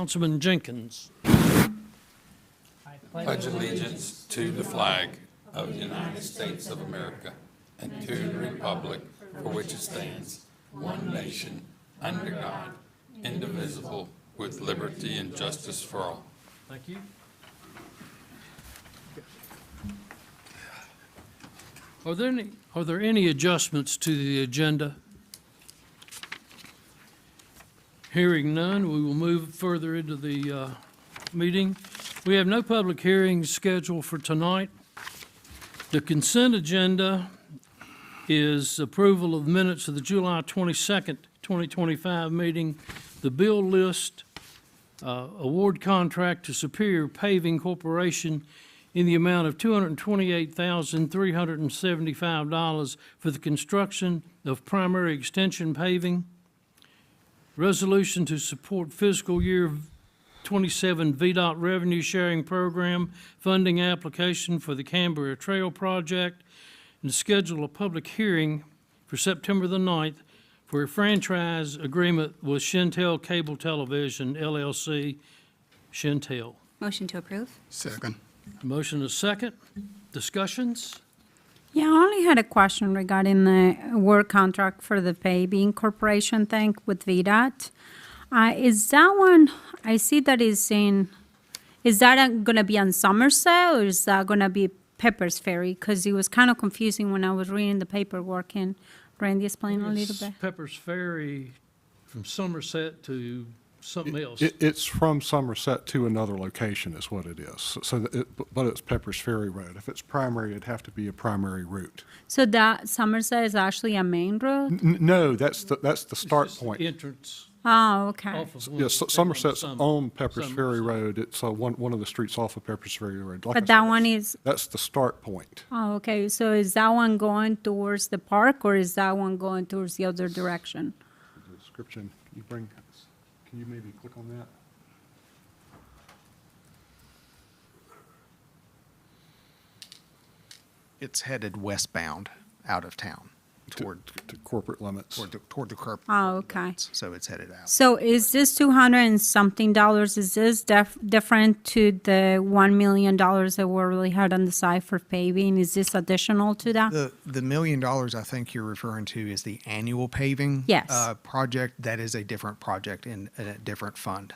Councilman Jenkins. Pledge allegiance to the flag of the United States of America and to the republic for which it stands, one nation, under God, indivisible, with liberty and justice for all. Thank you. Are there any adjustments to the agenda? Hearing none, we will move further into the meeting. We have no public hearings scheduled for tonight. The consent agenda is approval of minutes of the July 22nd, 2025 meeting, the bill list, award contract to Superior Paving Corporation in the amount of $228,375 for the construction of primary extension paving, resolution to support fiscal year 27 VDOT revenue sharing program funding application for the Canberra Trail project, and schedule a public hearing for September the 9th for a franchise agreement with Shentel Cable Television LLC, Shentel. Motion to approve? Second. Motion is second. Discussions? Yeah, I only had a question regarding the work contract for the paving corporation thing with VDOT. Is that one, I see that is that going to be on Somerset or is that going to be Pepper's Ferry? Because it was kind of confusing when I was reading the paperwork, and Randy explained a little bit. Pepper's Ferry from Somerset to something else. It's from Somerset to another location is what it is. But it's Pepper's Ferry Road. If it's primary, it'd have to be a primary route. So that Somerset is actually a main road? No, that's the start It's point. the entrance Oh, okay. off of. Yes, Somerset's on Pepper's Ferry Somerset. Road. It's one of the streets off of Pepper's Ferry Road. Like I But that said, one is, that's the start point. oh, okay. So is that one going towards the park or is that one going towards the other direction? The description, can you maybe click on that? It's headed westbound out of town toward To corporate limits. toward the curb. Oh, okay. limits, So it's headed out. So is this $200 and something, is this different to the $1 million that we already had on the side for paving? Is this additional to that? The $1 million I think you're referring to is the annual paving Yes. project. That is a different project in a different fund.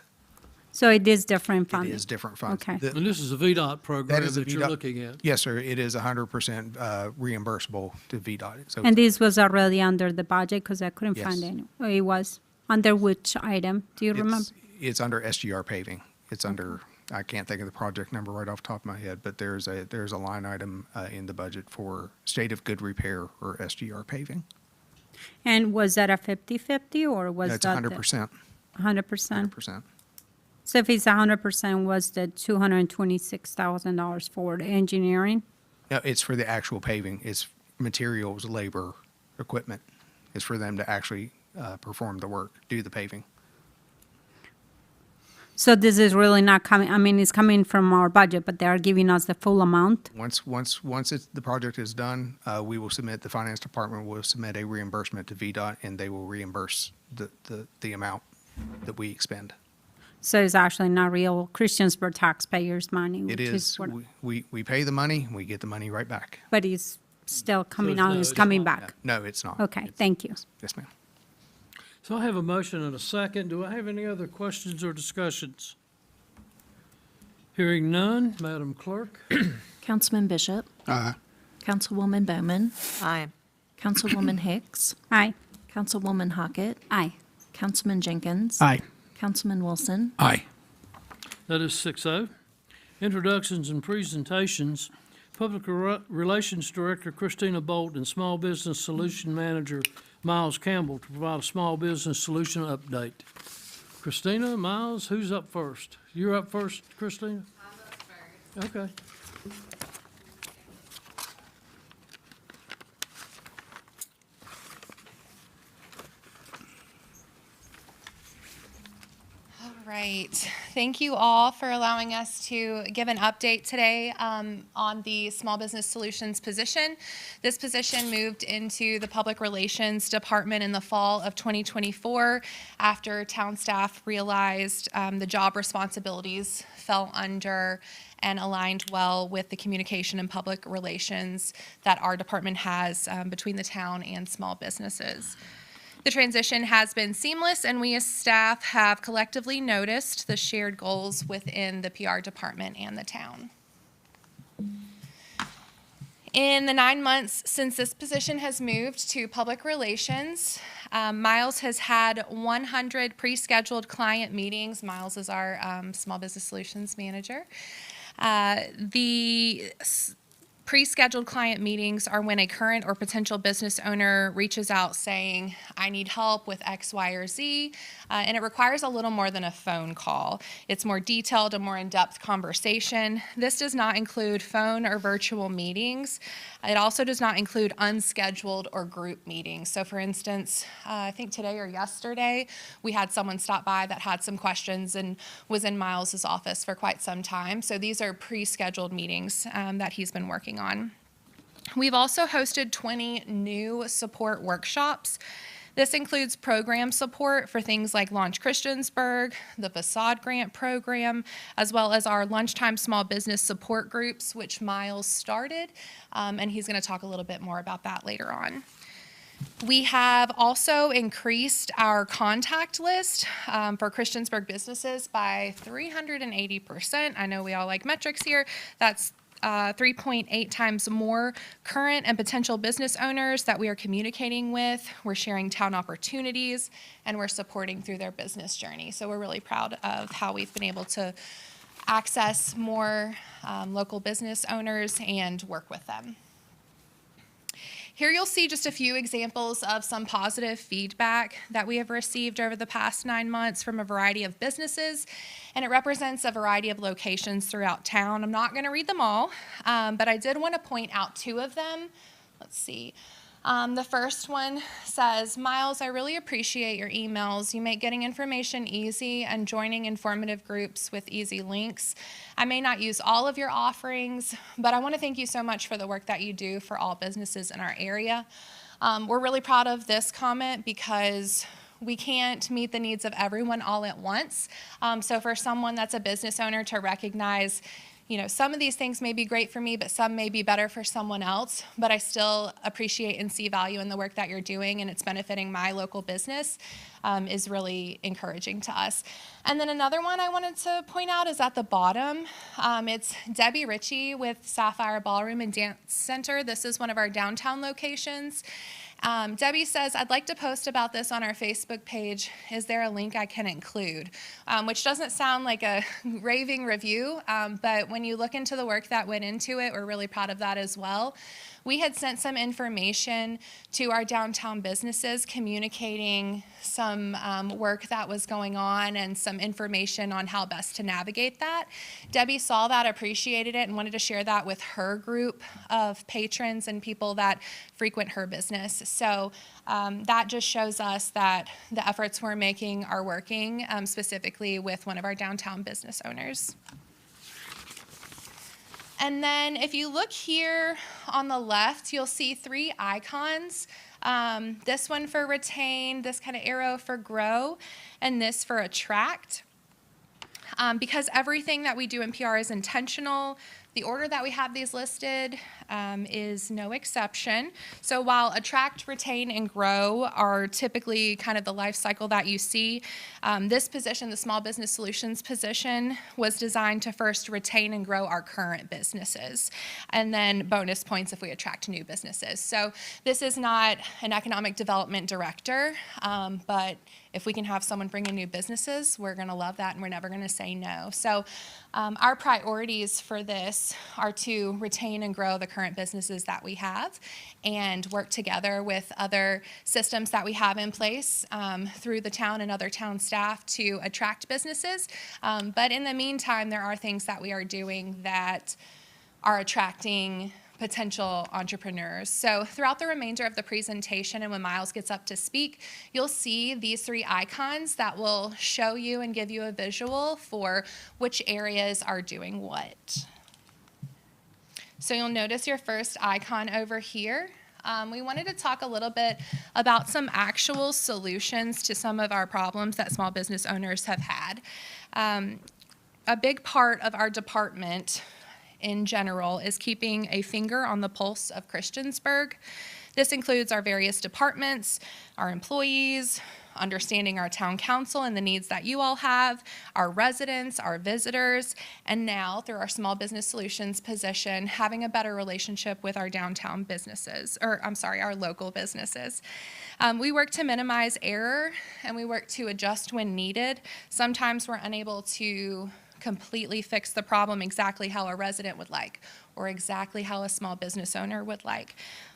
So it is different It funding? is different funds. Okay. The- And this is a VDOT program is a that you're VDOT looking at. Yes, sir. It is 100% reimbursable to VDOT. So And this was already under the budget because I couldn't Yes. find any. Oh, it was under which item? Do you remember? It's under SGR paving. It's under, I can't think of the project number right off the top of my head, but there's a line item in the budget for state of good repair or SGR paving. And was that a 50/50 or was No, that? it's 100%. 100%? 100%. So if it's 100%, was the $226,000 for the engineering? No, it's for the actual paving. It's materials, labor, equipment. It's for them to actually perform the work, do the paving. So this is really not coming, I mean, it's coming from our budget, but they are giving us the full amount? Once the project is done, we will submit, the finance department will submit a reimbursement to VDOT, and they will reimburse the amount that we expend. So it's actually not real Christiansburg taxpayers' money, It which is is, what, we pay the money, we get the money right back. but it's still coming it's out, no, it's it's coming not. back. No, it's not. Okay, It's- thank you. Yes, ma'am. So I have a motion and a second. Do I have any other questions or discussions? Hearing none, Madam Clerk? Councilman Bishop? Aye. Councilwoman Bowman? Aye. Councilwoman Hicks? Aye. Councilwoman Hockett? Aye. Councilman Jenkins? Aye. Councilman Wilson? Aye. That is 6-0. Introductions and presentations. Public Relations Director Christina Bolt and Small Business Solution Manager Miles Campbell to provide a small business solution update. Christina, Miles, who's up first? You're up first, Christina? I'm up first. Okay. All right. Thank you all for allowing us to give an update today on the Small Business Solutions position. This position moved into the Public Relations Department in the fall of 2024 after town staff realized the job responsibilities fell under and aligned well with the communication and public relations that our department has between the town and small businesses. The transition has been seamless, and we as staff have collectively noticed the shared goals within the PR department and the town. In the 9 months since this position has moved to public relations, Miles has had 100 pre-scheduled client meetings. Miles is our Small Business Solutions Manager. The pre-scheduled client meetings are when a current or potential business owner reaches out saying, I need help with X, Y, or Z, and it requires a little more than a phone call. It's more detailed and more in-depth conversation. This does not include phone or virtual meetings. It also does not include unscheduled or group meetings. So for instance, I think today or yesterday, we had someone stop by that had some questions and was in Miles's office for quite some time. So these are pre-scheduled meetings that he's been working on. We've also hosted 20 new support workshops. This includes program support for things like Launch Christiansburg, the Facade Grant Program, as well as our lunchtime small business support groups, which Miles started, and he's going to talk a little bit more about that later on. We have also increased our contact list for Christiansburg businesses by 380%. I know we all like metrics here. That's 3.8 times more current and potential business owners that we are communicating with. We're sharing town opportunities, and we're supporting through their business journey. So we're really proud of how we've been able to access more local business owners and work with them. Here you'll see just a few examples of some positive feedback that we have received over the past 9 months from a variety of businesses, and it represents a variety of locations throughout town. I'm not going to read them all, but I did want to point out 2 of them. Let's see. The first one says, Miles, I really appreciate your emails. You make getting information easy and joining informative groups with easy links. I may not use all of your offerings, but I want to thank you so much for the work that you do for all businesses in our area. We're really proud of this comment because we can't meet the needs of everyone all at once. So for someone that's a business owner to recognize, you know, some of these things may be great for me, but some may be better for someone else, but I still appreciate and see value in the work that you're doing, and it's benefiting my local business, is really encouraging to us. And then another one I wanted to point out is at the bottom. It's Debbie Ritchie with Sapphire Ballroom and Dance Center. This is one of our downtown locations. Debbie says, I'd like to post about this on our Facebook page. Is there a link I can include? Which doesn't sound like a raving review, but when you look into the work that went into it, we're really proud of that as well. We had sent some information to our downtown businesses communicating some work that was going on and some information on how best to navigate that. Debbie saw that, appreciated it, and wanted to share that with her group of patrons and people that frequent her business. So that just shows us that the efforts we're making are working, specifically with one of our downtown business owners. And then if you look here on the left, you'll see 3 icons. This one for retain, this kind of arrow for grow, and this for attract. Because everything that we do in PR is intentional, the order that we have these listed is no exception. So while attract, retain, and grow are typically kind of the life cycle that you see, this position, the Small Business Solutions position, was designed to first retain and grow our current businesses, and then bonus points if we attract new businesses. So this is not an economic development director, but if we can have someone bring in new businesses, we're going to love that, and we're never going to say no. So our priorities for this are to retain and grow the current businesses that we have and work together with other systems that we have in place through the town and other town staff to attract businesses. But in the meantime, there are things that we are doing that are attracting potential entrepreneurs. So throughout the remainder of the presentation and when Miles gets up to speak, you'll see these 3 icons that will show you and give you a visual for which areas are doing what. So you'll notice your first icon over here. We wanted to talk a little bit about some actual solutions to some of our problems that small business owners have had. A big part of our department in general is keeping a finger on the pulse of Christiansburg. This includes our various departments, our employees, understanding our town council and the needs that you all have, our residents, our visitors, and now through our Small Business Solutions position, having a better relationship with our downtown businesses, our local businesses. We work to minimize error and we work to adjust when needed. Sometimes we're unable to completely fix the problem exactly how a resident would like or exactly how a small business owner would like.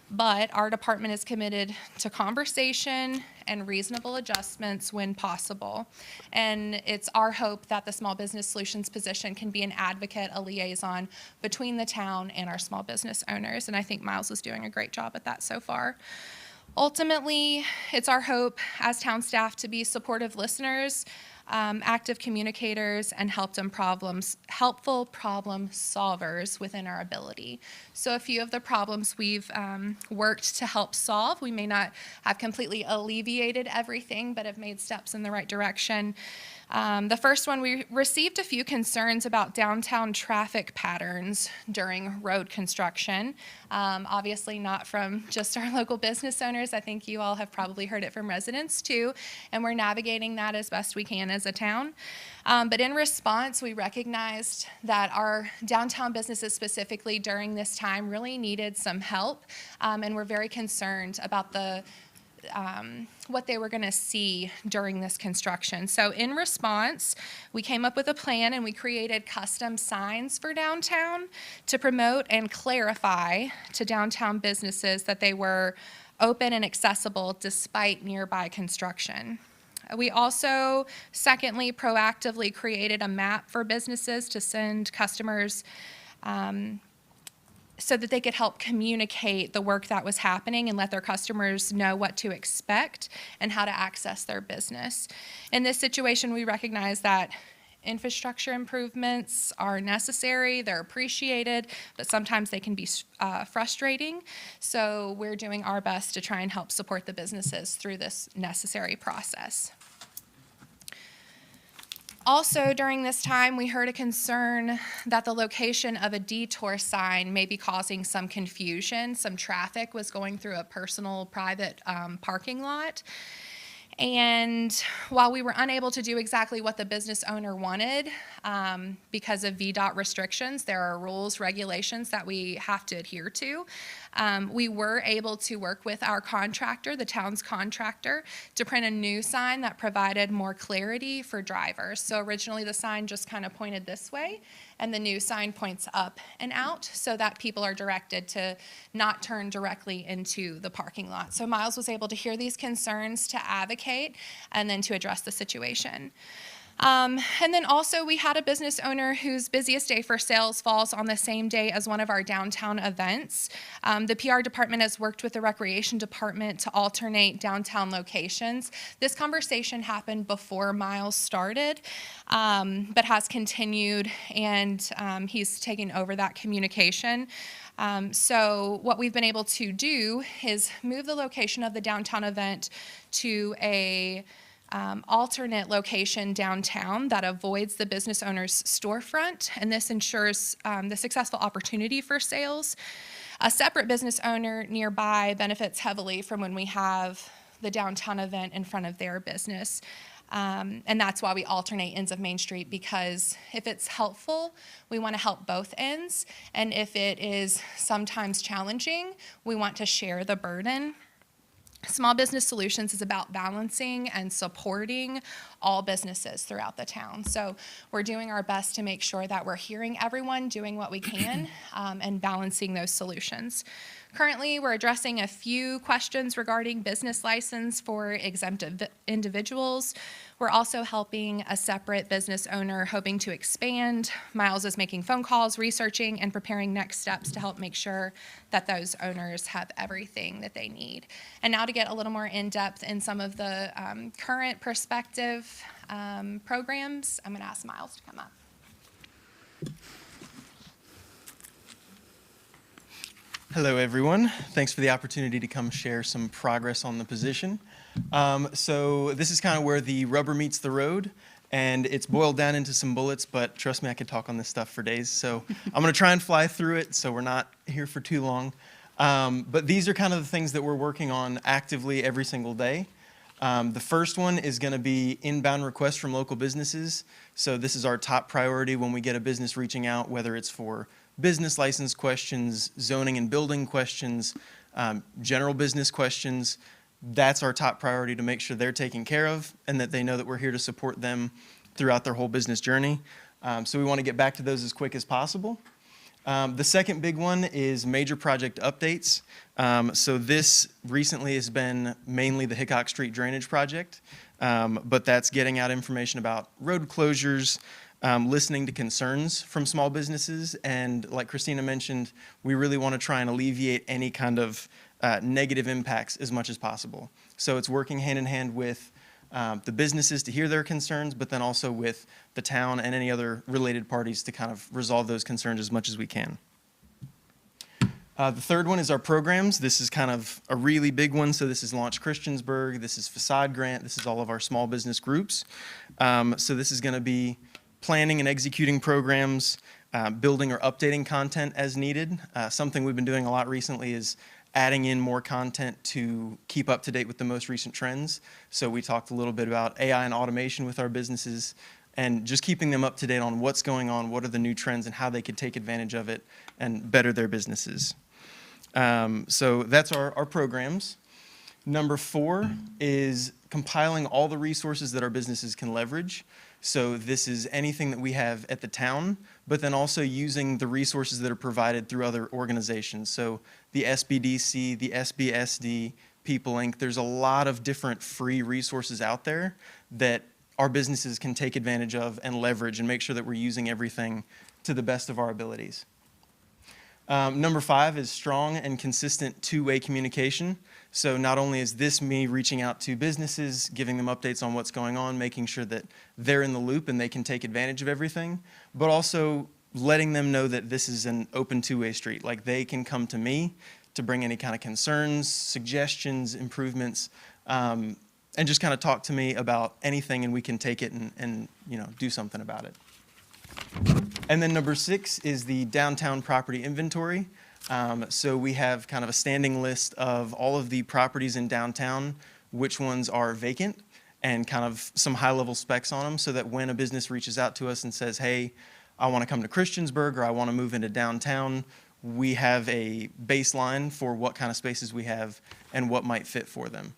But our department is committed to conversation and reasonable adjustments when possible. And it's our hope that the Small Business Solutions position can be an advocate, a liaison between the town and our small business owners. And I think Miles is doing a great job at that so far. Ultimately, it's our hope as town staff to be supportive listeners, active communicators, and helpful problem solvers within our ability. So a few of the problems we've worked to help solve, we may not have completely alleviated everything, but have made steps in the right direction. The first one, we received a few concerns about downtown traffic patterns during road construction. Obviously not from just our local business owners. I think you all have probably heard it from residents too, and we're navigating that as best we can as a town. But in response, we recognized that our downtown businesses specifically during this time really needed some help, and we're very concerned about what they were going to see during this construction. So in response, we came up with a plan and we created custom signs for downtown to promote and clarify to downtown businesses that they were open and accessible despite nearby construction. We also, secondly, proactively created a map for businesses to send customers so that they could help communicate the work that was happening and let their customers know what to expect and how to access their business. In this situation, we recognize that infrastructure improvements are necessary, they're appreciated, but sometimes they can be frustrating. So we're doing our best to try and help support the businesses through this necessary process. Also, during this time, we heard a concern that the location of a detour sign may be causing some confusion. Some traffic was going through a personal, private parking lot. And while we were unable to do exactly what the business owner wanted because of VDOT restrictions, there are rules, regulations that we have to adhere to. We were able to work with our contractor, the town's contractor, to print a new sign that provided more clarity for drivers. So originally the sign just kind of pointed this way, and the new sign points up and out so that people are directed to not turn directly into the parking lot. So Miles was able to hear these concerns, to advocate, and then to address the situation. And then also we had a business owner whose busiest day for sales falls on the same day as one of our downtown events. The PR department has worked with the recreation department to alternate downtown locations. This conversation happened before Miles started, but has continued, and he's taken over that communication. So what we've been able to do is move the location of the downtown event to a alternate location downtown that avoids the business owner's storefront, and this ensures the successful opportunity for sales. A separate business owner nearby benefits heavily from when we have the downtown event in front of their business. And that's why we alternate ends of Main Street, because if it's helpful, we want to help both ends. And if it is sometimes challenging, we want to share the burden. Small Business Solutions is about balancing and supporting all businesses throughout the town. So we're doing our best to make sure that we're hearing everyone, doing what we can, and balancing those solutions. Currently, we're addressing a few questions regarding business license for exempt individuals. We're also helping a separate business owner hoping to expand. Miles is making phone calls, researching, and preparing next steps to help make sure that those owners have everything that they need. And now to get a little more in-depth in some of the current prospective programs, I'm going to ask Miles to come up. Hello, everyone. Thanks for the opportunity to come share some progress on the position. So this is kind of where the rubber meets the road, and it's boiled down into some bullets, but trust me, I could talk on this stuff for days. So I'm going to try and fly through it so we're not here for too long. But these are kind of the things that we're working on actively every single day. The first one is going to be inbound requests from local businesses. So this is our top priority when we get a business reaching out, whether it's for business license questions, zoning and building questions, general business questions. That's our top priority, to make sure they're taken care of and that they know that we're here to support them throughout their whole business journey. So we want to get back to those as quick as possible. The second big one is major project updates. So this recently has been mainly the Hickok Street Drainage Project, but that's getting out information about road closures, listening to concerns from small businesses, and like Christina mentioned, we really want to try and alleviate any kind of negative impacts as much as possible. So it's working hand in hand with the businesses to hear their concerns, but then also with the town and any other related parties to kind of resolve those concerns as much as we can. The third one is our programs. This is kind of a really big one. So this is Launch Christiansburg, this is Facade Grant, this is all of our small business groups. So this is going to be planning and executing programs, building or updating content as needed. Something we've been doing a lot recently is adding in more content to keep up to date with the most recent trends. So we talked a little bit about AI and automation with our businesses, and just keeping them up to date on what's going on, what are the new trends, and how they could take advantage of it and better their businesses. So that's our programs. Number 4 is compiling all the resources that our businesses can leverage. So this is anything that we have at the town, but then also using the resources that are provided through other organizations. So the SBDC, the SBSD, People Inc., there's a lot of different free resources out there that our businesses can take advantage of and leverage and make sure that we're using everything to the best of our abilities. Number 5 is strong and consistent two-way communication. So not only is this me reaching out to businesses, giving them updates on what's going on, making sure that they're in the loop and they can take advantage of everything, but also letting them know that this is an open two-way street. Like, they can come to me to bring any kind of concerns, suggestions, improvements, and just kind of talk to me about anything, and we can take it and do something about it. And then number 6 is the downtown property inventory. So we have kind of a standing list of all of the properties in downtown, which ones are vacant, and kind of some high-level specs on them, so that when a business reaches out to us and says, hey, I want to come to Christiansburg, or I want to move into downtown, we have a baseline for what kind of spaces we have and what might fit for them.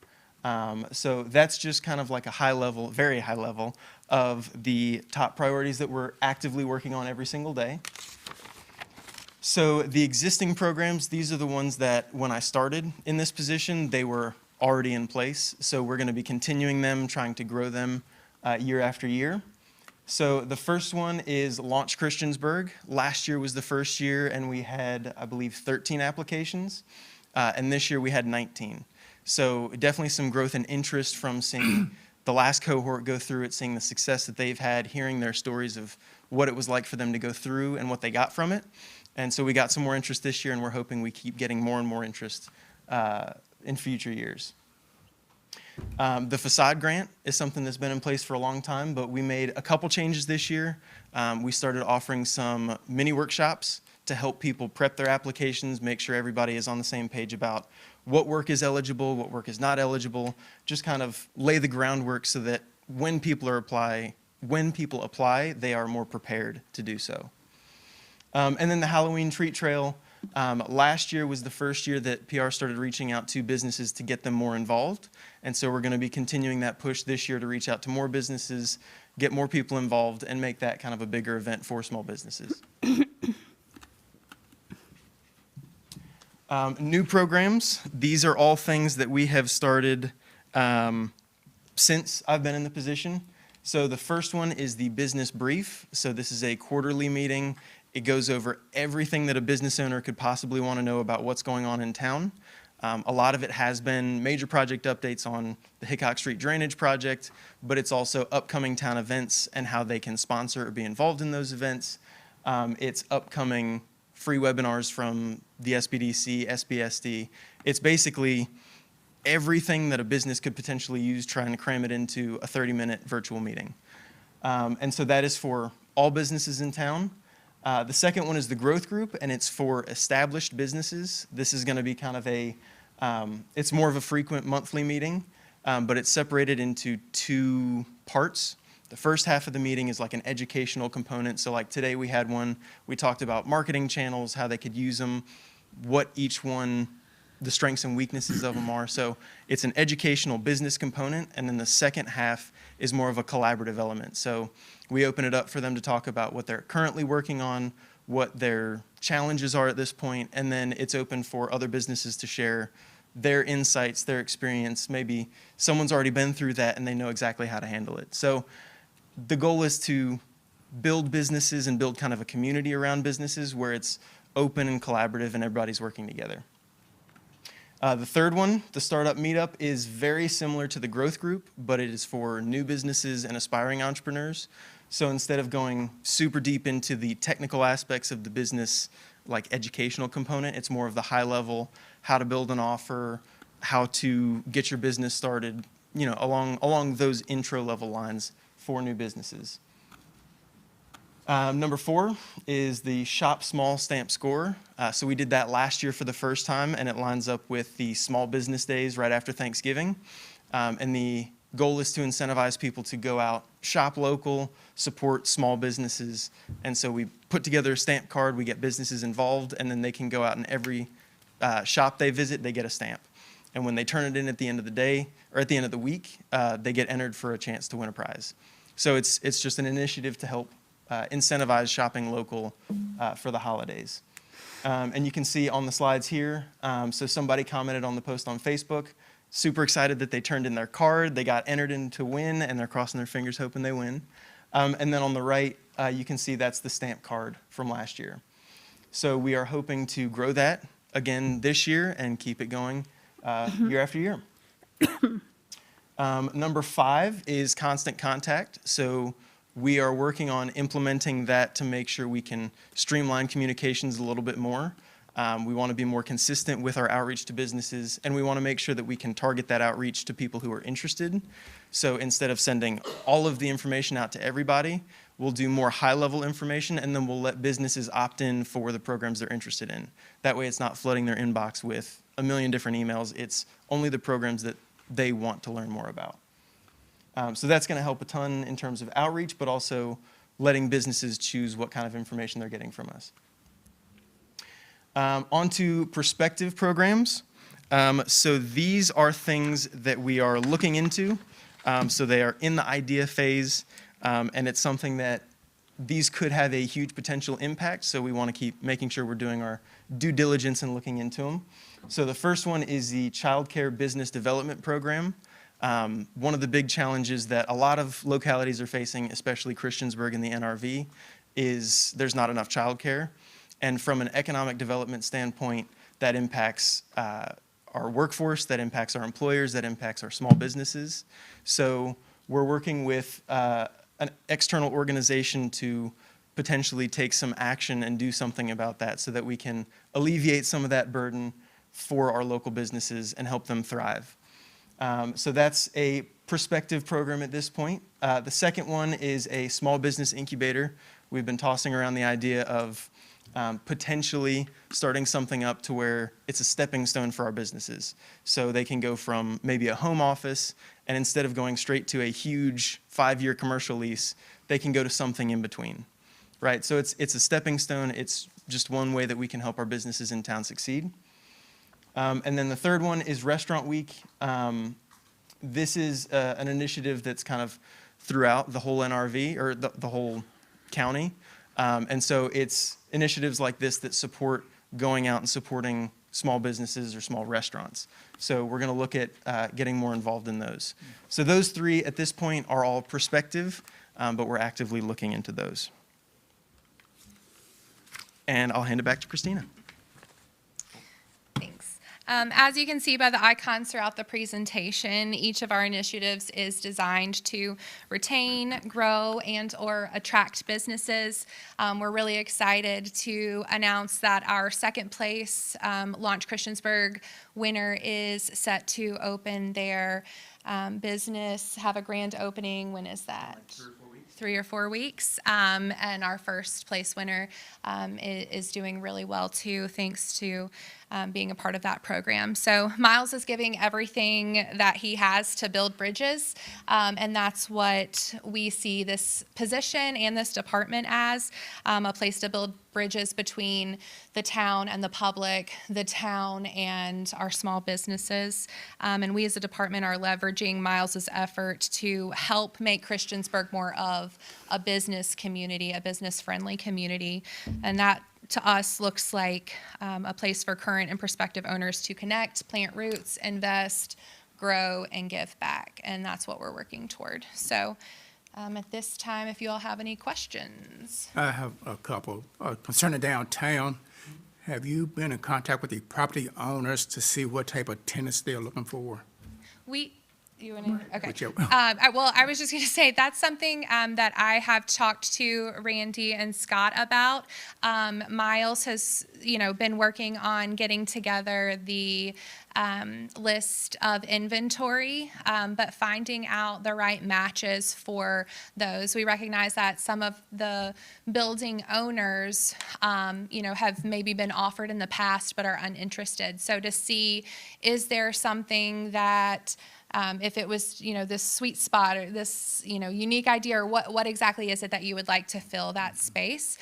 So that's just kind of like a high level, very high level, of the top priorities that we're actively working on every single day. So the existing programs, these are the ones that when I started in this position, they were already in place. So we're going to be continuing them, trying to grow them year after year. So the first one is Launch Christiansburg. Last year was the first year, and we had, I believe, 13 applications. And this year we had 19. So definitely some growth and interest from seeing the last cohort go through it, seeing the success that they've had, hearing their stories of what it was like for them to go through and what they got from it. And so we got some more interest this year, and we're hoping we keep getting more and more interest in future years. The Facade Grant is something that's been in place for a long time, but we made a couple changes this year. We started offering some mini workshops to help people prep their applications, make sure everybody is on the same page about what work is eligible, what work is not eligible, just kind of lay the groundwork so that when people apply, they are more prepared to do so. And then the Halloween Treat Trail, Last year was the first year that PR started reaching out to businesses to get them more involved. And so we're going to be continuing that push this year to reach out to more businesses, get more people involved, and make that kind of a bigger event for small businesses. New programs, these are all things that we have started since I've been in the position. So the first one is the business brief. So this is a quarterly meeting. It goes over everything that a business owner could possibly want to know about what's going on in town. A lot of it has been major project updates on the Hickok Street Drainage Project, but it's also upcoming town events and how they can sponsor or be involved in those events. It's upcoming free webinars from the SBDC, SBSD. It's basically everything that a business could potentially use, trying to cram it into a 30-minute virtual meeting. And so that is for all businesses in town. The second one is the growth group, and it's for established businesses. This is going to be kind of it's more of a frequent monthly meeting, but it's separated into two parts. The first half of the meeting is like an educational component. So like today we had one, we talked about marketing channels, how they could use them, what each one, the strengths and weaknesses of them are. So it's an educational business component, and then the second half is more of a collaborative element. So we open it up for them to talk about what they're currently working on, what their challenges are at this point, and then it's open for other businesses to share their insights, their experience. Maybe someone's already been through that and they know exactly how to handle it. So the goal is to build businesses and build kind of a community around businesses where it's open and collaborative and everybody's working together. The third one, the Startup Meetup, is very similar to the growth group, but it is for new businesses and aspiring entrepreneurs. So instead of going super deep into the technical aspects of the business, like educational component, it's more of the high level, how to build an offer, how to get your business started, along those intro level lines for new businesses. Number 4 is the Shop Small Stamp Score. So we did that last year for the first time, and it lines up with the Small Business Days right after Thanksgiving. And the goal is to incentivize people to go out, shop local, support small businesses. And so we put together a stamp card, we get businesses involved, and then they can go out and every shop they visit, they get a stamp. And when they turn it in at the end of the day, or at the end of the week, they get entered for a chance to win a prize. So it's just an initiative to help incentivize shopping local for the holidays. And you can see on the slides here, so somebody commented on the post on Facebook, super excited that they turned in their card, they got entered in to win, and they're crossing their fingers hoping they win. And then on the right, you can see that's the stamp card from last year. So we are hoping to grow that again this year and keep it going year after year. Number 5 is constant contact. So we are working on implementing that to make sure we can streamline communications a little bit more. We want to be more consistent with our outreach to businesses, and we want to make sure that we can target that outreach to people who are interested. So instead of sending all of the information out to everybody, we'll do more high-level information, and then we'll let businesses opt in for the programs they're interested in. That way it's not flooding their inbox with a million different emails. It's only the programs that they want to learn more about. So that's going to help a ton in terms of outreach, but also letting businesses choose what kind of information they're getting from us. On to prospective programs. So these are things that we are looking into. So they are in the idea phase, and it's something that these could have a huge potential impact, so we want to keep making sure we're doing our due diligence and looking into them. So the first one is the Child Care Business Development Program. One of the big challenges that a lot of localities are facing, especially Christiansburg and the NRV, is there's not enough childcare. And from an economic development standpoint, that impacts our workforce, that impacts our employers, that impacts our small businesses. So we're working with an external organization to potentially take some action and do something about that so that we can alleviate some of that burden for our local businesses and help them thrive. So that's a prospective program at this point. The second one is a small business incubator. We've been tossing around the idea of potentially starting something up to where it's a stepping stone for our businesses. So they can go from maybe a home office, and instead of going straight to a huge 5-year commercial lease, they can go to something in between. right? So it's a stepping stone. It's just one way that we can help our businesses in town succeed. And then the third one is Restaurant Week. This is an initiative that's kind of throughout the whole NRV, or the whole county. And so it's initiatives like this that support going out and supporting small businesses or small restaurants. So we're going to look at getting more involved in those. So those three at this point are all prospective, but we're actively looking into those. And I'll hand it back to Christina. Thanks. As you can see by the icons throughout the presentation, each of our initiatives is designed to retain, grow, and/or attract businesses. We're really excited to announce that our second place Launch Christiansburg winner is set to open their business, have a grand opening. When is that? 3 or 4 weeks. And our first place winner is doing really well too, thanks to being a part of that program. So Miles is giving everything that he has to build bridges, and that's what we see this position and this department as, a place to build bridges between the town and the public, the town and our small businesses. And we as a department are leveraging Miles's effort to help make Christiansburg more of a business community, a business-friendly community. And that, to us, looks like a place for current and prospective owners to connect, plant roots, invest, grow, and give back. And that's what we're working toward. So at this time, if you all have any questions. I have a couple. Concerning downtown, have you been in contact with the property owners to see what type of tenants they're looking for? You want to? Okay. Whichever. Well, I was just going to say that's something that I have talked to Randy and Scott about. Miles has, been working on getting together the list of inventory, but finding out the right matches for those. We recognize that some of the building owners, have maybe been offered in the past but are uninterested. So to see, is there something that if it was, this sweet spot or this, unique idea, or what exactly is it that you would like to fill that space,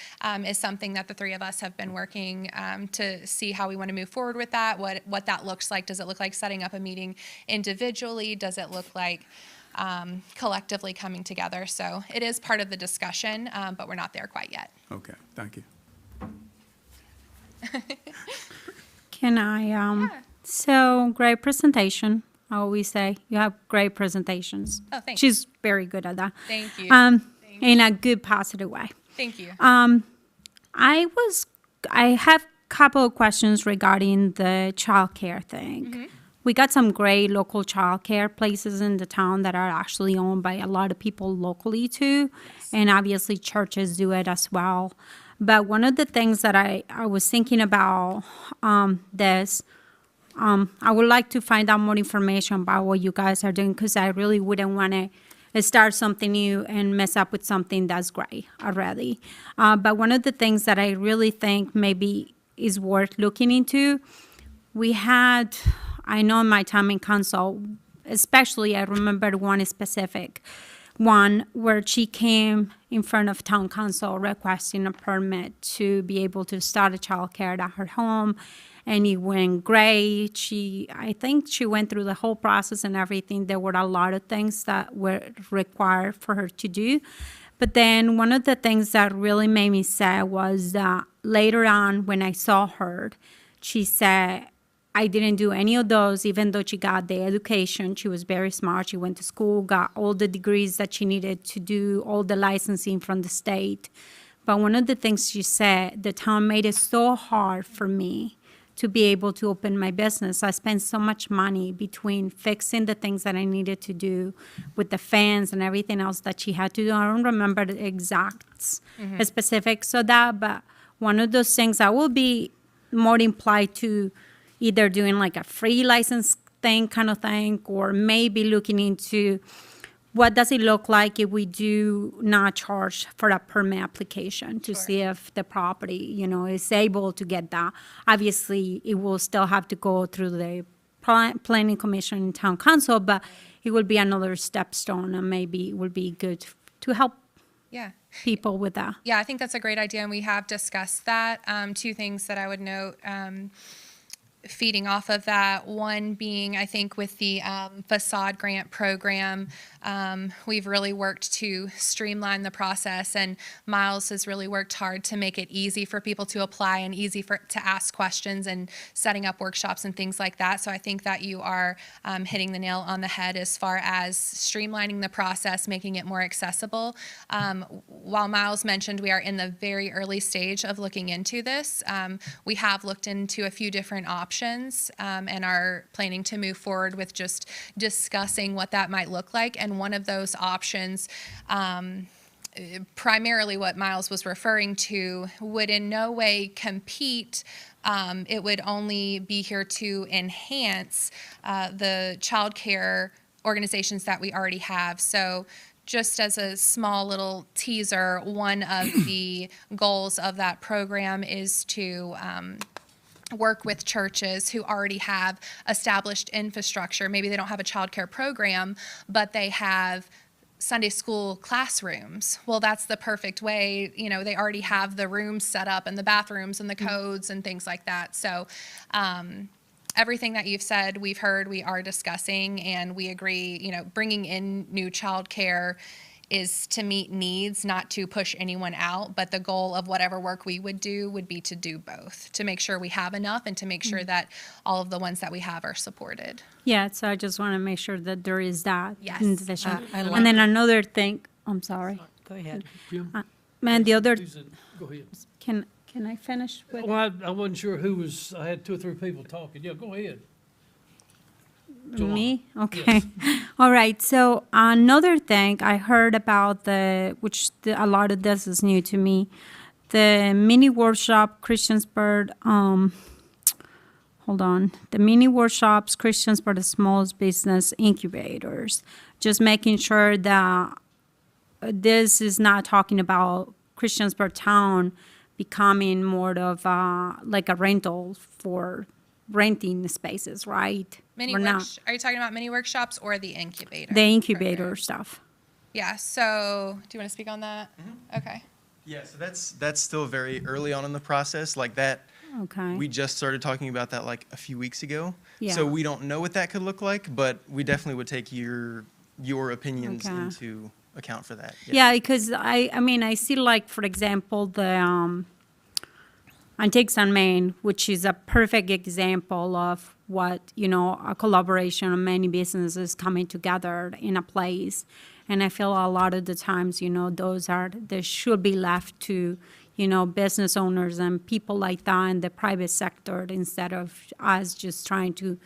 is something that the three of us have been working to see how we want to move forward with that, what that looks like. Does it look like setting up a meeting individually? Does it look like collectively coming together? So it is part of the discussion, but we're not there quite yet. Okay, thank you. Can I, so great presentation. I always say you have great presentations. Oh, thanks. She's very good at that. Thank you. In a good, positive way. Thank you. I have a couple of questions regarding the childcare thing. Mm-hmm. We got some great local childcare places in the town that are actually owned by a lot of people locally too. Yes. And obviously churches do it as well. But one of the things that I was thinking about I would like to find out more information about what you guys are doing, because I really wouldn't want to start something new and mess up with something that's great already. But one of the things that I really think maybe is worth looking into, I know in my time in council, especially I remember one specific one where she came in front of town council requesting a permit to be able to start a childcare at her home. And it went great. I think she went through the whole process and everything. There were a lot of things that were required for her to do. But then one of the things that really made me sad was that later on when I saw her, she said, I didn't do any of those, even though she got the education. She was very smart. She went to school, got all the degrees that she needed to do, all the licensing from the state. But one of the things she said, the town made it so hard for me to be able to open my business. I spent so much money between fixing the things that I needed to do with the fans and everything else that she had to do. I don't remember the exact specifics of that, but one of those things I will be more implied to either doing like a free license thing kind of thing, or maybe looking into what does it look like if we do not charge for a permit application to see if the property, is able to get that. Obviously, it will still have to go through the planning commission and town council, but it will be another stepstone, and maybe it will be good to help. Yeah. people with that. Yeah, I think that's a great idea, and we have discussed that. Two things that I would note, feeding off of that. One being, I think with the facade grant program, we've really worked to streamline the process, and Miles has really worked hard to make it easy for people to apply and easy to ask questions and setting up workshops and things like that. So I think that you are hitting the nail on the head as far as streamlining the process, making it more accessible. While Miles mentioned we are in the very early stage of looking into this, we have looked into a few different options and are planning to move forward with just discussing what that might look like. And one of those options, primarily what Miles was referring to, would in no way compete. It would only be here to enhance the child care organizations that we already have. So just as a small little teaser, one of the goals of that program is to work with churches who already have established infrastructure. Maybe they don't have a child care program, but they have Sunday school classrooms. Well, that's the perfect way. You know, they already have the rooms set up and the bathrooms and the codes and things like that. So everything that you've said, we've heard, we are discussing, and we agree, you know, bringing in new child care is to meet needs, not to push anyone out. But the goal of whatever work we would do would be to do both, to make sure we have enough and to make sure that all of the ones that we have are supported. Yeah, so I just want to make sure that there is that Yes. in the vision. I like And then another thing, I'm sorry. Go ahead. Jim? Man, the other, He said, go ahead. can I finish with? Well, I wasn't sure who was, I had 2 or 3 people talking. Yeah, go ahead. Me? Okay. All right. So another thing I heard about a lot of this is new to me, the mini workshop Christiansburg, the mini workshops Christiansburg small business incubators, just making sure that this is not talking about Christiansburg town becoming more of like a rental for renting spaces, right? We're not. Are you talking about mini workshops or the incubator? The incubator program? stuff. Yeah, so do you want to speak on that? Okay. Yeah, so that's still very early on in the process. Like that, Okay. we just started talking about that like a few weeks ago. Yeah. So we don't know what that could look like, but we definitely would take your opinions Okay. into account for that. Yeah, because I mean, I see like, for example, the Antiques and Main, which is a perfect example of what, you know, a collaboration of many businesses coming together in a place. And I feel a lot of the times, you know, they should be left to, you know, business owners and people like that in the private sector instead of us just trying to,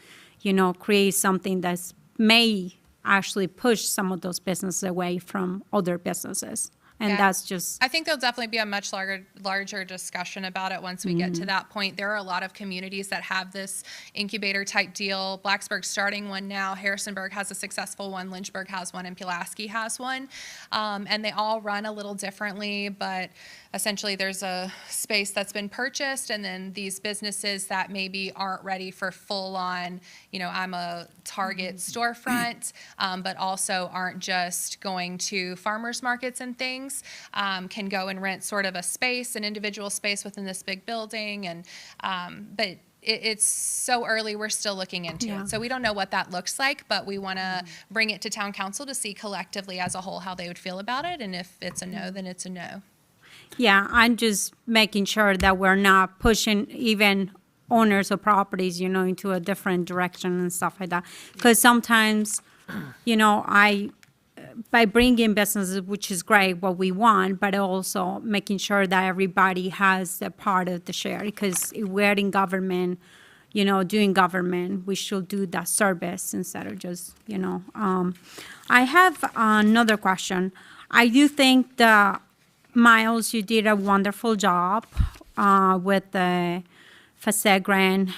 you know, create something that may actually push some of those businesses away from other businesses. And Yeah. that's just, I think there'll definitely be a much larger discussion about it once we get Mm-hmm. to that point. There are a lot of communities that have this incubator type deal. Blacksburg's starting one now. Harrisonburg has a successful one. Lynchburg has one, and Pulaski has one. And they all run a little differently, but essentially there's a space that's been purchased, and then these businesses that maybe aren't ready for full on, you know, I'm a Target storefront, but also aren't just going to farmers markets and things. Can go and rent sort of a space, an individual space within this big building. And but it's so early, we're still looking into Yeah. it. So we don't know what that looks like, but we want to bring it to town council to see collectively as a whole how they would feel about it. And if it's a no, then it's a no. yeah, I'm just making sure that we're not pushing even owners of properties, you know, into a different direction and stuff like that. Because sometimes, you know, by bringing businesses, which is great, what we want, but also making sure that everybody has a part of the share. Because if we're in government, you know, doing government, we should do that service instead of just, you know. I have another question. I do think that, Miles, you did a wonderful job with the facade grant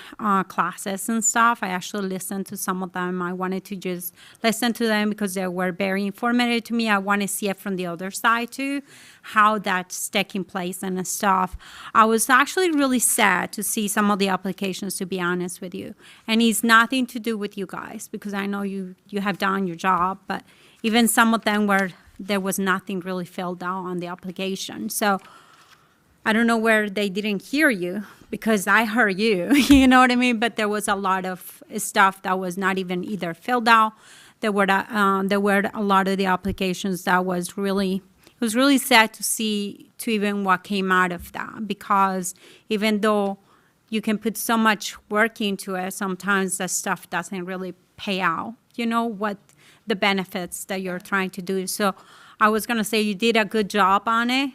classes and stuff. I actually listened to some of them. I wanted to just listen to them because they were very informative to me. I want to see it from the other side too, how that's taking place and stuff. I was actually really sad to see some of the applications, to be honest with you. And it's nothing to do with you guys, because I know you have done your job, but even some of them were there was nothing really filled out on the application. So I don't know where they didn't hear you, because I heard you, you know what I mean? But there was a lot of stuff that was not even either filled out. There were a lot of the applications that was really, it was really sad to see to even what came out of that, because even though you can put so much work into it, sometimes that stuff doesn't really pay out, you know, what the benefits that you're trying to do. So I was gonna say you did a good job on it,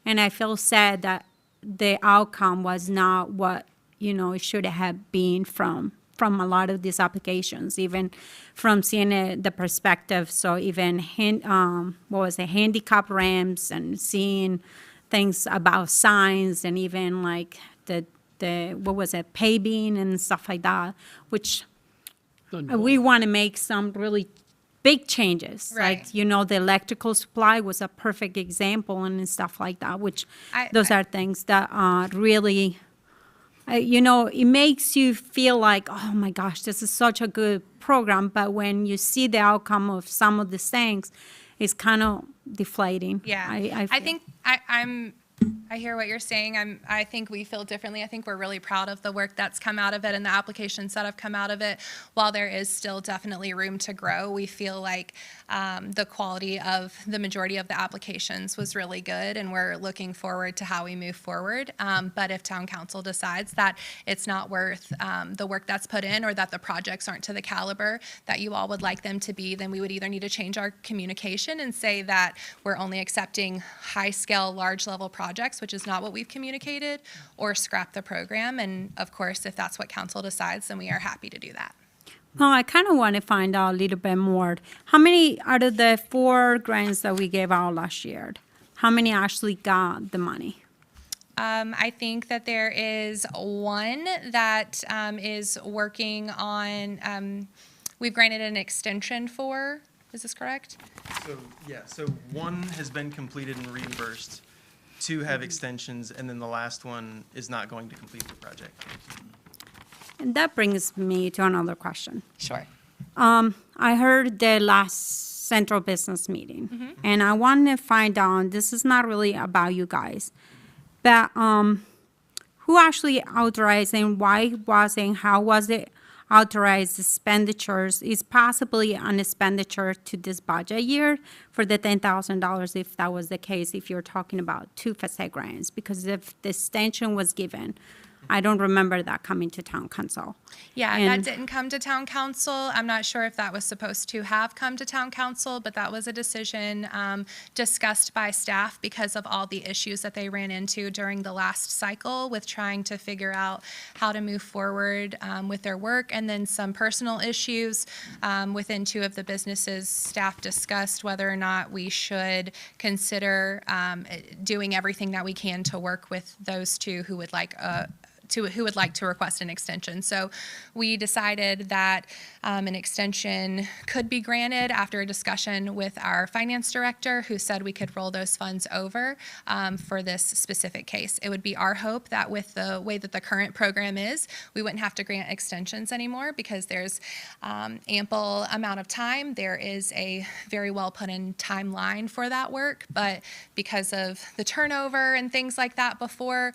and I feel sad that the outcome was not what, you know, it should have been from a lot of these applications, even from seeing the perspective. So even, handicap ramps, and seeing things about signs, and even like the paving and stuff like that, which we want to make some really big changes. Right. Like, you know, the electrical supply was a perfect example, and stuff like that, which those are things that really, you know, it makes you feel like, oh my gosh, this is such a good program. But when you see the outcome of some of these things, it's kind of deflating. Yeah, I I think I hear what you're saying. I think we feel differently. I think we're really proud of the work that's come out of it and the applications that have come out of it. While there is still definitely room to grow, we feel like the quality of the majority of the applications was really good, and we're looking forward to how we move forward. But if town council decides that it's not worth the work that's put in, or that the projects aren't to the caliber that you all would like them to be, then we would either need to change our communication and say that we're only accepting high-scale, large-level projects, which is not what we've communicated, or scrap the program. And of course, if that's what council decides, then we are happy to do that. Well, I kind of want to find out a little bit more. How many out of the 4 grants that we gave out last year, how many actually got the money? I think that there is one that is working on, we've granted an extension for, is this correct? So one has been completed and reimbursed, 2 have extensions, and then the last one is not going to complete the project. And that brings me to another question. Sure. I heard the last central business meeting, and I want to find out, this is not really about you guys, but who actually authorized, and why was it, how was it authorized expenditures? Is possibly an expenditure to this budget year for the $10,000, if that was the case, if you're talking about 2 facade grants? Because if the extension was given, I don't remember that coming to town council. Yeah, And- that didn't come to town council. I'm not sure if that was supposed to have come to town council, but that was a decision discussed by staff because of all the issues that they ran into during the last cycle with trying to figure out how to move forward with their work, and then some personal issues within 2 of the businesses. Staff discussed whether or not we should consider doing everything that we can to work with those 2 who would like to request an extension. So we decided that an extension could be granted after a discussion with our finance director, who said we could roll those funds over for this specific case. It would be our hope that with the way that the current program is, we wouldn't have to grant extensions anymore, because there's ample amount of time. There is a very well put in timeline for that work, but because of the turnover and things like that before,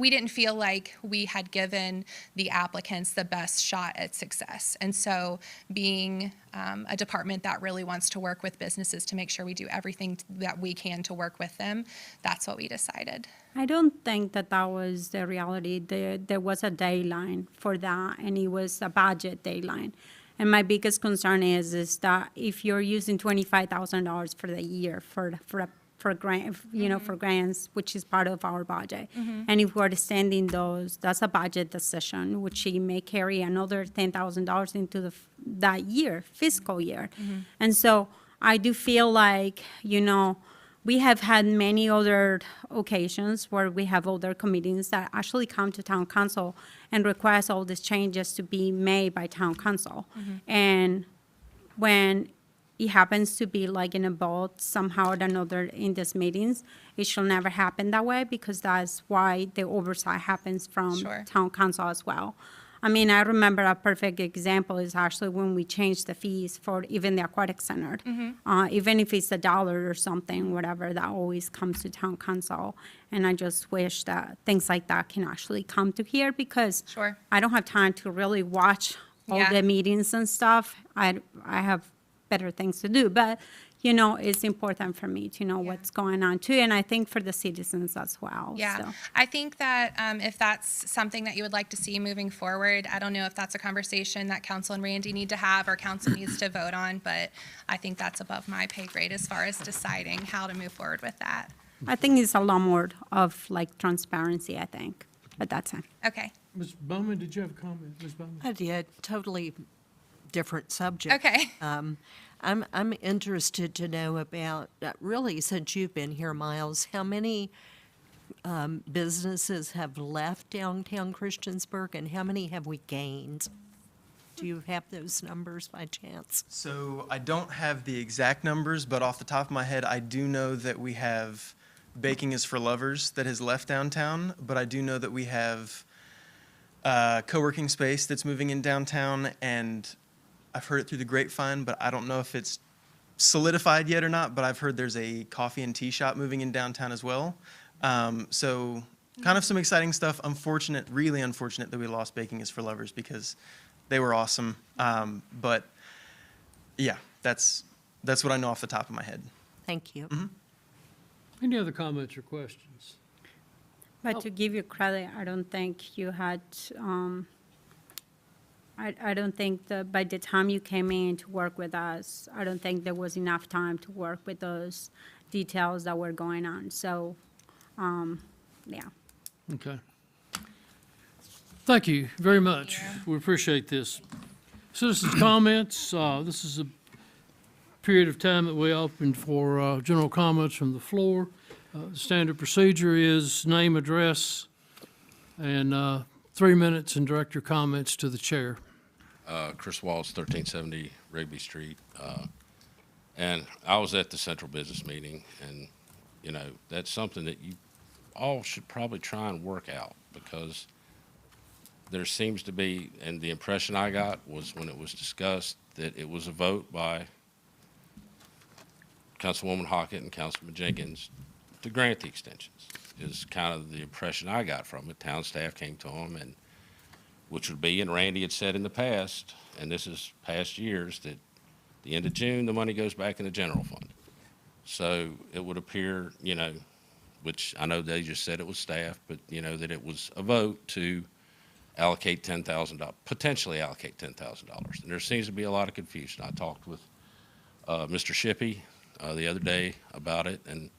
we didn't feel like we had given the applicants the best shot at success. And so being a department that really wants to work with businesses to make sure we do everything that we can to work with them, that's what we decided. I don't think that was the reality. There was a deadline for that, and it was a budget deadline. And my biggest concern is that if you're using $25,000 for the year for grant, for grants, which is part of our budget. And if we're extending those, that's a budget decision, which it may carry another $10,000 into that year, fiscal year. And so I do feel like, we have had many other occasions where we have other committees that actually come to town council and request all these changes to be made by town council. And when it happens to be like in a vote somehow or another in these meetings, it should never happen that way, because that's why the oversight happens from Sure. town council as well. I mean, I remember a perfect example is actually when we changed the fees for even the aquatic center. Even if it's $1 or something, whatever, that always comes to town council. And I just wish that things like that can actually come to here because Sure. I don't have time to really watch all Yeah. the meetings and stuff. I have better things to do, but, you know, it's important for me to know what's going on too, and I think for the citizens as well. Yeah, So. I think that if that's something that you would like to see moving forward, I don't know if that's a conversation that council and Randy need to have or council needs to vote on, but I think that's above my pay grade as far as deciding how to move forward with that. I think it's a lot more of like transparency, I think, but that's it. Okay, Ms. Bowman, did you have a comment? Ms. Bowman? I did, totally different subject. okay. I'm interested to know about, really, since you've been here, Miles, how many businesses have left downtown Christiansburg and how many have we gained? Do you have those numbers by chance? So I don't have the exact numbers, but off the top of my head, I do know that we have Baking is for Lovers that has left downtown, but I do know that we have co-working space that's moving in downtown, and I've heard it through the grapevine, but I don't know if it's solidified yet or not, but I've heard there's a coffee and tea shop moving in downtown as well. So kind of some exciting stuff. Unfortunate, really unfortunate that we lost Baking is for Lovers because they were awesome. But yeah, that's what I know off the top of my head. Thank you. Any other comments or questions? But to give you credit, I don't think you had, I don't think that by the time you came in to work with us, I don't think there was enough time to work with those details that were going on. So, yeah. Okay. Thank you very much. We appreciate this. Citizens' comments, this is a period of time that we open for general comments from the floor. The standard procedure is name, address, and 3 minutes, and direct your comments to the chair. Chris Walls, 1370 Rigby Street. And I was at the central business meeting, and, you know, that's something that you all should probably try and work out, because there seems to be, and the impression I got was when it was discussed, that it was a vote by Councilwoman Hockett and Councilman Jenkins to grant the extensions, is kind of the impression I got from it. Town staff came to them, and which would be, and Randy had said in the past, and this is past years, that the end of June, the money goes back in the general fund. So it would appear, you know, which I know they just said it was staff, but, you know, that it was a vote to allocate $10,000, potentially allocate $10,000. And there seems to be a lot of confusion. I talked with Mr. Shippey the other day about it, and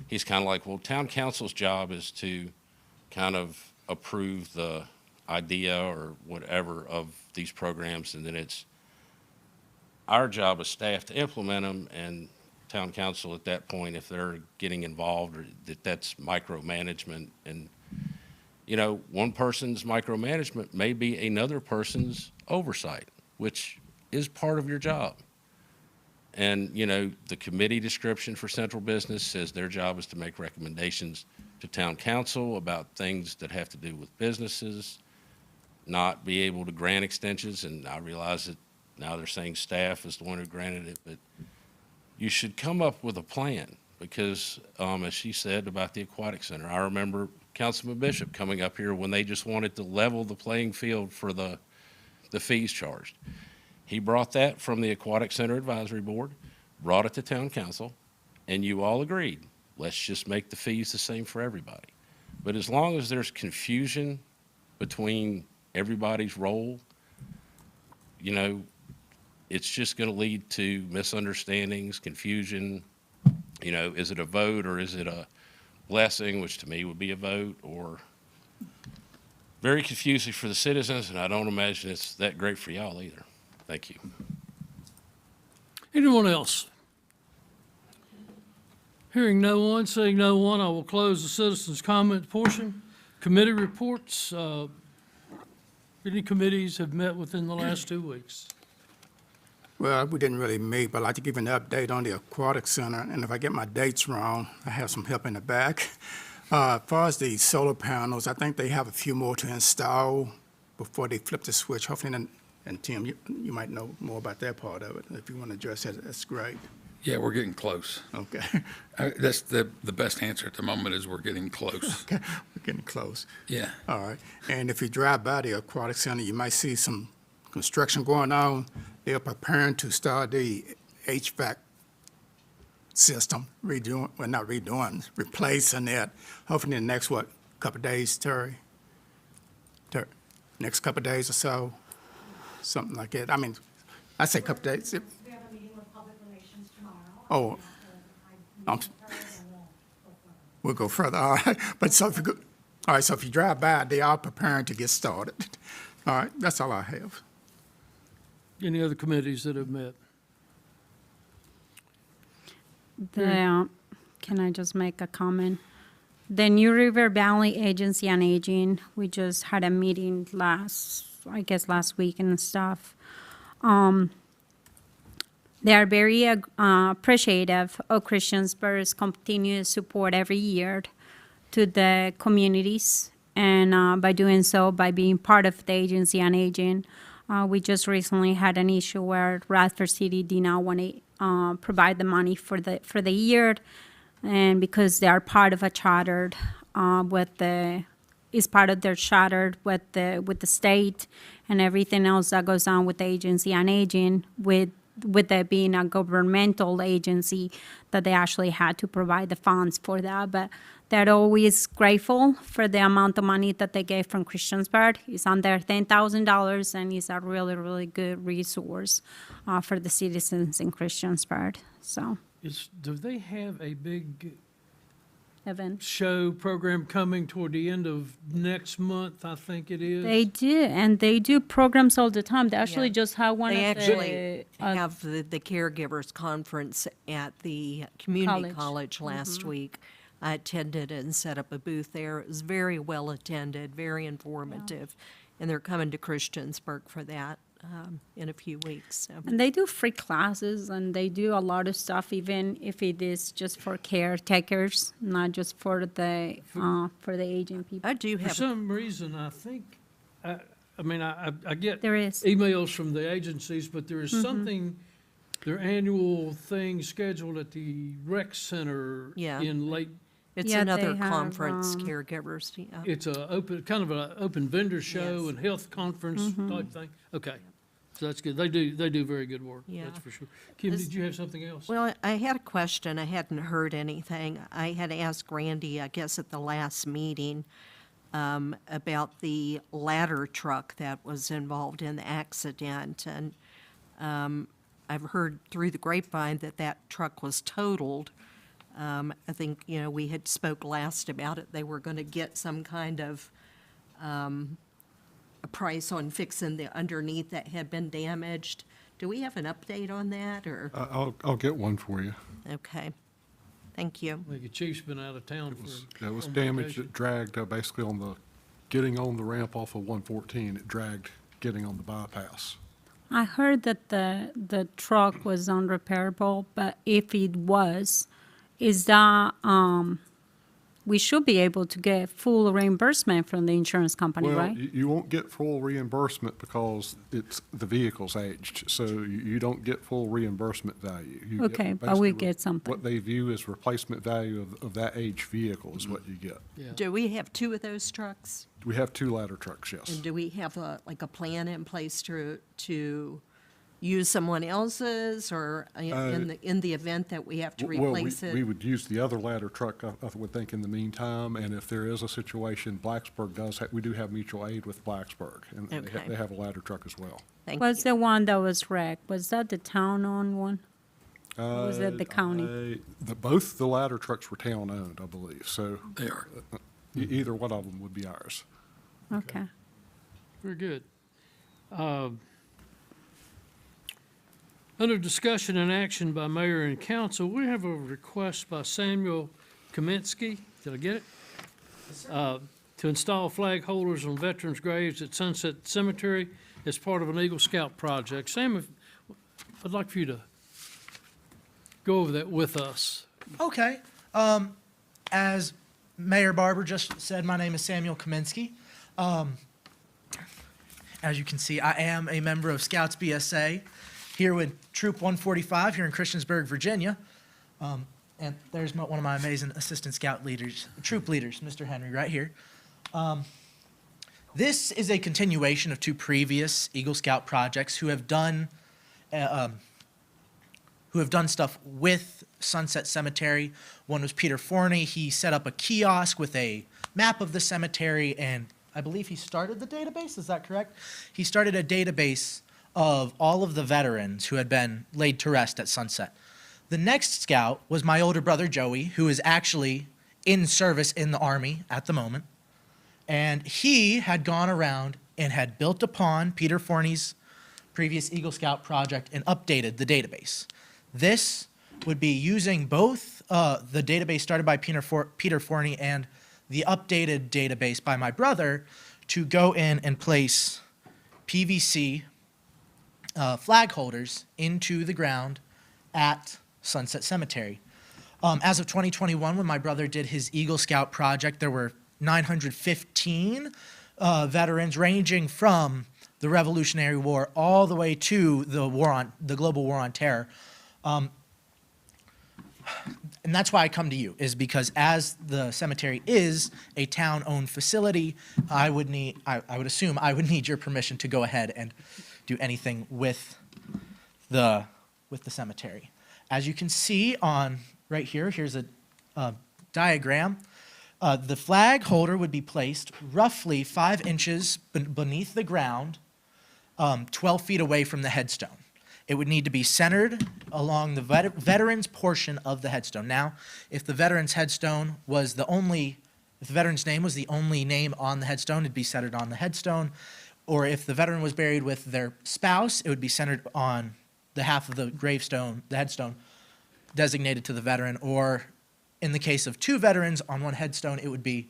he's kind of like, well, town council's job is to kind of approve the idea or whatever of these programs, and then it's our job as staff to implement them, and town council at that point, if they're getting involved, or that's micromanagement. And, you know, one person's micromanagement may be another person's oversight, which is part of your job. And, you know, the committee description for central business says their job is to make recommendations to town council about things that have to do with businesses, not be able to grant extensions. And I realize that now they're saying staff is the one who granted it, but you should come up with a plan, because, as she said about the aquatic center, I remember Councilman Bishop coming up here when they just wanted to level the playing field for the fees charged. He brought that from the Aquatic Center Advisory Board, brought it to town council, and you all agreed, let's just make the fees the same for everybody. But as long as there's confusion between everybody's role, you know, it's just going to lead to misunderstandings, confusion. You know, is it a vote or is it a blessing, which to me would be a vote, or very confusing for the citizens, and I don't imagine it's that great for y'all either. Thank you. Anyone else? Hearing no one, seeing no one, I will close the citizens' comment portion. Committee reports. Any committees have met within the last 2 weeks? Well, we didn't really meet, but I'd like to give an update on the Aquatic Center, and if I get my dates wrong, I have some help in the back. As far as the solar panels, I think they have a few more to install before they flip the switch. Hopefully, and Tim, you might know more about that part of it. If you want to address that, that's great. Yeah, we're getting close. Okay. That's the best answer at the moment is we're getting close. Okay, we're getting close. Yeah. All right. And if you drive by the aquatic center, you might see some construction going on. They're preparing to start the HVAC system, replacing it. Hopefully in the next, couple of days, Terry? Next couple of days or so, something like that. I mean, I say couple of days. We have a meeting with Public Relations tomorrow. Oh, we'll go further. All right. But so if you go, all right, so if you drive by, they are preparing to get started. All right, that's all I have. Any other committees that have met? Can I just make a comment? The New River Valley Agency on Aging, we just had a meeting last week and stuff. They are very appreciative of Christiansburg's continuous support every year to the communities. And by doing so, by being part of the Agency on Aging, we just recently had an issue where Radford City did not want to provide the money for the year, and because they are part of a charter is part of their charter with the state and everything else that goes on with the Agency on Aging, with it being a governmental agency, that they actually had to provide the funds for that. But they're always grateful for the amount of money that they gave from Christiansburg. It's under $10,000, and it's a really, really good resource for the citizens in Christiansburg. So, Do they have a big event. show program coming toward the end of next month, I think it is? They do, and they do programs all the time. They actually Yeah. just had one They at actually the have the caregivers conference at the community College. college last week. I attended and set up a booth there. It was very well attended, very informative, and they're coming to Christiansburg for that in a few weeks. So. and they do free classes, and they do a lot of stuff, even if it is just for caretakers, not just for the aging people. I do For have some reason, I think, I get There is. emails from the agencies, but there is something, their annual thing scheduled at the rec center Yeah. in late, it's Yeah, another they have, conference, caregivers. Yeah. it's kind of an open vendor show Yes. and health conference type thing. Okay, so that's good. They do very good work, Yeah. that's for sure. Kim, This- did you have something else? Well, I had a question. I hadn't heard anything. I had asked Randy, I guess, at the last meeting about the ladder truck that was involved in the accident. And I've heard through the grapevine that truck was totaled. I think, we had spoke last about it. They were going to get some kind of a price on fixing the underneath that had been damaged. Do we have an update on that, or? I'll get one for you. Okay. Thank you. I think the chief's been out of town for. It was on damaged, vacation. it dragged basically getting on the ramp off of 114, it dragged getting on the bypass. I heard that the truck was unrepairable, but if it was, is that we should be able to get full reimbursement from the insurance company, Well, right? you won't get full reimbursement because the vehicle's aged, so you don't get full reimbursement value. You get Okay, but we basically get something. What they view as replacement value of that aged vehicle is what you get. Yeah. Do we have two of those trucks? We have 2 ladder trucks, yes. And do we have a plan in place to use someone else's, or in the event that we have to replace Well, we it? would use the other ladder truck, I would think, in the meantime, and if there is a situation, Blacksburg we do have mutual aid with Blacksburg, and Okay. they have a ladder truck as well. Thank What's you. the one that was wrecked? Was that the town-owned one? Or was it the county? Both the ladder trucks were town-owned, I believe, so They are. either one of them would be ours. Okay. Very good. Under discussion and action by mayor and council, we have a request by Samuel Kaminsky, did I get it? To install flag holders on veterans' graves at Sunset Cemetery as part of an Eagle Scout project. Sam, I'd like for you to go over that with us. Okay. As Mayor Barber just said, my name is Samuel Kaminsky. As you can see, I am a member of Scouts BSA here with Troop 145 here in Christiansburg, Virginia. And there's one of my amazing assistant scout leaders, troop leaders, Mr. Henry, right here. This is a continuation of two previous Eagle Scout projects who have done stuff with Sunset Cemetery. One was Peter Forney. He set up a kiosk with a map of the cemetery, and I believe he started the database. Is that correct? He started a database of all of the veterans who had been laid to rest at Sunset. The next scout was my older brother, Joey, who is actually in service in the Army at the moment. And he had gone around and had built upon Peter Forney's previous Eagle Scout project and updated the database. This would be using both the database started by Peter Forney and the updated database by my brother to go in and place PVC flag holders into the ground at Sunset Cemetery. As of 2021, when my brother did his Eagle Scout project, there were 915 veterans ranging from the Revolutionary War all the way to the global war on terror. And that's why I come to you, is because as the cemetery is a town-owned facility, I would assume I would need your permission to go ahead and do anything with the cemetery. As you can see on right here, here's a diagram. The flag holder would be placed roughly 5 inches beneath the ground, 12 feet away from the headstone. It would need to be centered along the veteran's portion of the headstone. Now, if the veteran's headstone was if the veteran's name was the only name on the headstone, it'd be centered on the headstone. Or if the veteran was buried with their spouse, it would be centered on the half of the gravestone, the headstone, designated to the veteran. Or in the case of 2 veterans on one headstone, it would be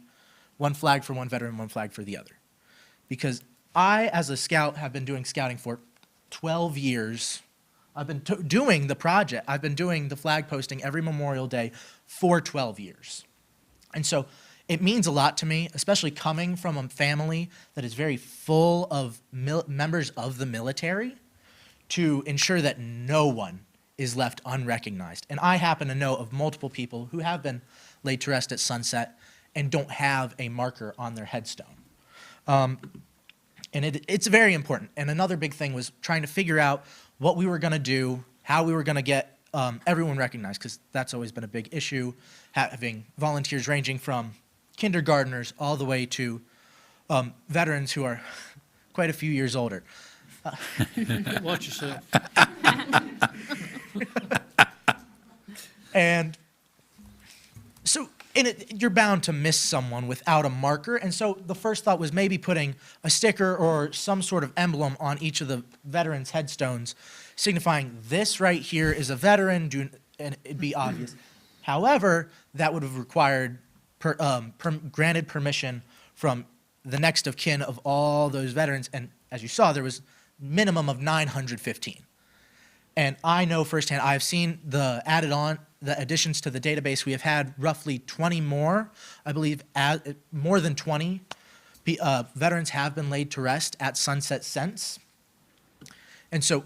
one flag for one veteran, one flag for the other. Because I, as a scout, have been doing scouting for 12 years. I've been doing the project. I've been doing the flag posting every Memorial Day for 12 years. And so it means a lot to me, especially coming from a family that is very full of members of the military, to ensure that no one is left unrecognized. And I happen to know of multiple people who have been laid to rest at Sunset and don't have a marker on their headstone. And it's very important. And another big thing was trying to figure out what we were going to do, how we were going to get everyone recognized, because that's always been a big issue, having volunteers ranging from kindergartners all the way to veterans who are quite a few years older. Watch yourself. And so you're bound to miss someone without a marker. And so the first thought was maybe putting a sticker or some sort of emblem on each of the veterans' headstones, signifying this right here is a veteran, and it'd be obvious. However, that would have required granted permission from the next of kin of all those veterans. And as you saw, there was minimum of 915. And I know firsthand, I've seen the additions to the database. We have had roughly 20 more, I believe, more than 20 veterans have been laid to rest at Sunset since. And so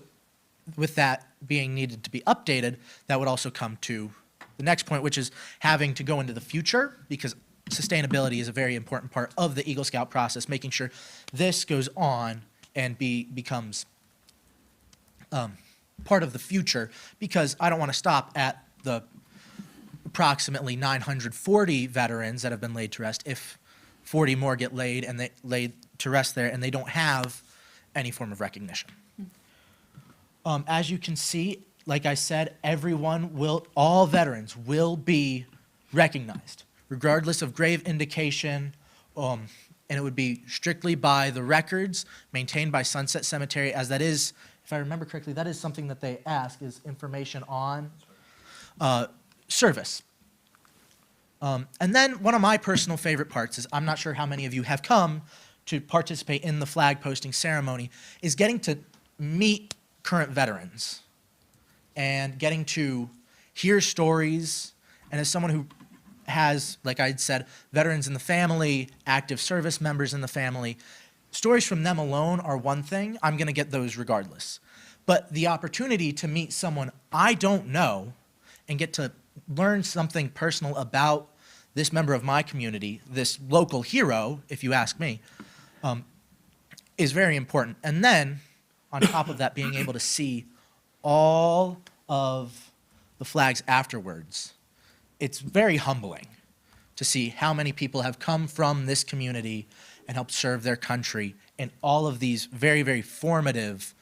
with that being needed to be updated, that would also come to the next point, which is having to go into the future, because sustainability is a very important part of the Eagle Scout process, making sure this goes on and becomes part of the future, because I don't want to stop at the approximately 940 veterans that have been laid to rest if 40 more get laid to rest there and they don't have any form of recognition. As you can see, like I said, all veterans will be recognized, regardless of grave indication, and it would be strictly by the records maintained by Sunset Cemetery, as that is, if I remember correctly, that is something that they ask, is information on service. And then one of my personal favorite parts is, I'm not sure how many of you have come to participate in the flag posting ceremony, is getting to meet current veterans and getting to hear stories. And as someone who has, like I said, veterans in the family, active service members in the family, stories from them alone are one thing. I'm going to get those regardless. But the opportunity to meet someone I don't know and get to learn something personal about this member of my community, this local hero, if you ask me, is very important. And then, on top of that, being able to see all of the flags afterwards, it's very humbling to see how many people have come from this community and helped serve their country in all of these very, very formative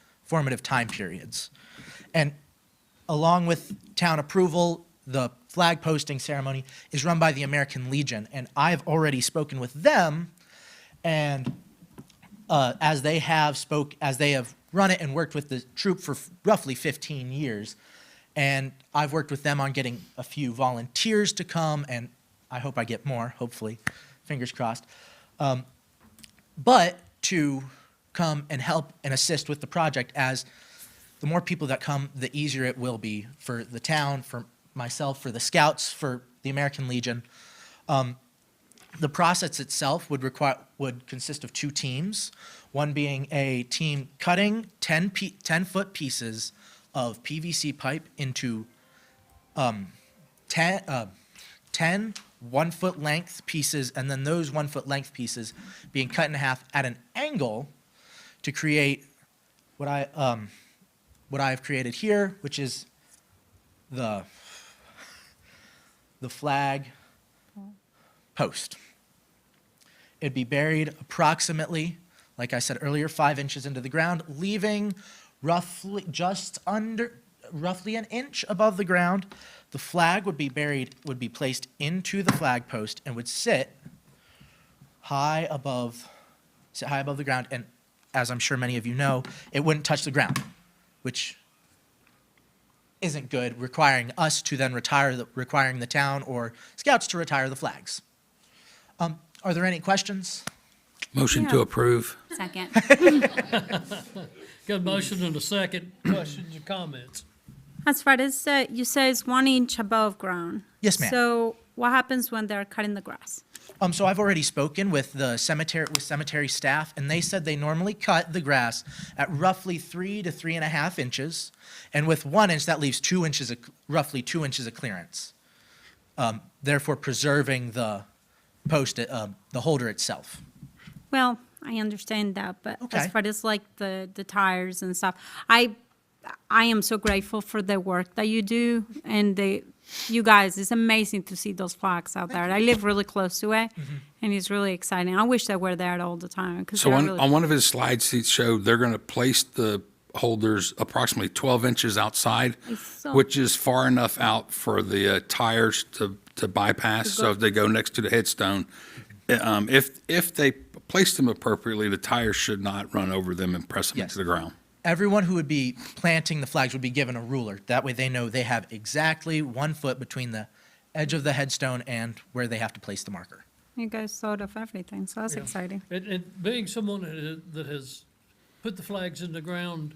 time periods. And along with town approval, the flag posting ceremony is run by the American Legion, and I've already spoken with them, and as they have run it and worked with the troop for roughly 15 years, and I've worked with them on getting a few volunteers to come, and I hope I get more, hopefully, fingers crossed, but to come and help and assist with the project, as the more people that come, the easier it will be for the town, for myself, for the scouts, for the American Legion. The process itself would consist of 2 teams, one being a team cutting 10-foot pieces of PVC pipe into 10 1-foot length pieces, and then those 1-foot length pieces being cut in half at an angle to create what I've created here, which is the flag post. It'd be buried approximately, like I said earlier, 5 inches into the ground, leaving roughly an inch above the ground. The flag would be placed into the flag post and would sit high above the ground. And as I'm sure many of you know, it wouldn't touch the ground, which isn't good, requiring us to then requiring the town or scouts to retire the flags. Are there any questions? Motion to approve. Second. Got a motion and a second. Questions or comments? As far as you say it's 1 inch above ground. Yes, ma'am. So what happens when they're cutting the grass? So I've already spoken with cemetery staff, and they said they normally cut the grass at roughly 3 to 3.5 inches, and with 1 inch that leaves roughly 2 inches of clearance. Therefore, preserving the post, the holder itself. Well, I understand that, but Okay. as far as like the tires and stuff, I am so grateful for the work that you do, and you guys, it's amazing to see those flags out there. I live really close to it, and it's really exciting. I wish they were there all the time. So on one of his slides, he showed they're going to place the holders approximately 12 inches outside, which is far enough out for the tires to bypass. So if they go next to the headstone, if they place them appropriately, the tires should not run over them and press them Yes. into the ground. Everyone who would be planting the flags would be given a ruler. That way they know they have exactly 1 foot between the edge of the headstone and where they have to place the marker. You guys thought of everything, so that's exciting. And being someone that has put the flags in the ground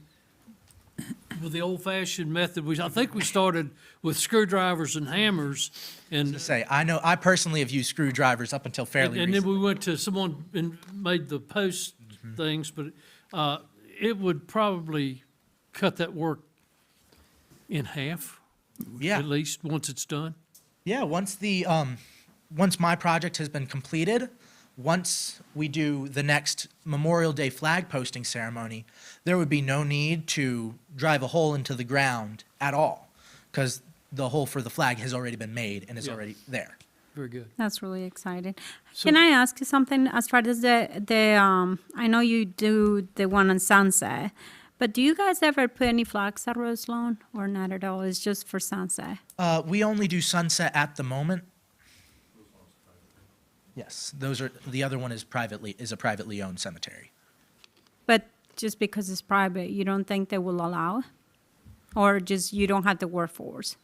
with the old-fashioned method, I think we started with screwdrivers and hammers, and I personally have used screwdrivers up until fairly and recently. then we went to someone and made the post things, but it would probably cut that work in half, Yeah. at least, once it's done. Yeah, once my project has been completed, once we do the next Memorial Day flag posting ceremony, there would be no need to drive a hole into the ground at all, because the hole for the flag has already been made and is already there. Very good. That's really exciting. Can I ask you something as far as I know you do the one on Sunset, but do you guys ever put any flags at Rose Lawn or not at all? It's just for Sunset? We only do Sunset at the moment. Yes, the other one is a privately owned cemetery. But just because it's private, you don't think they will allow? Or just you don't have the workforce?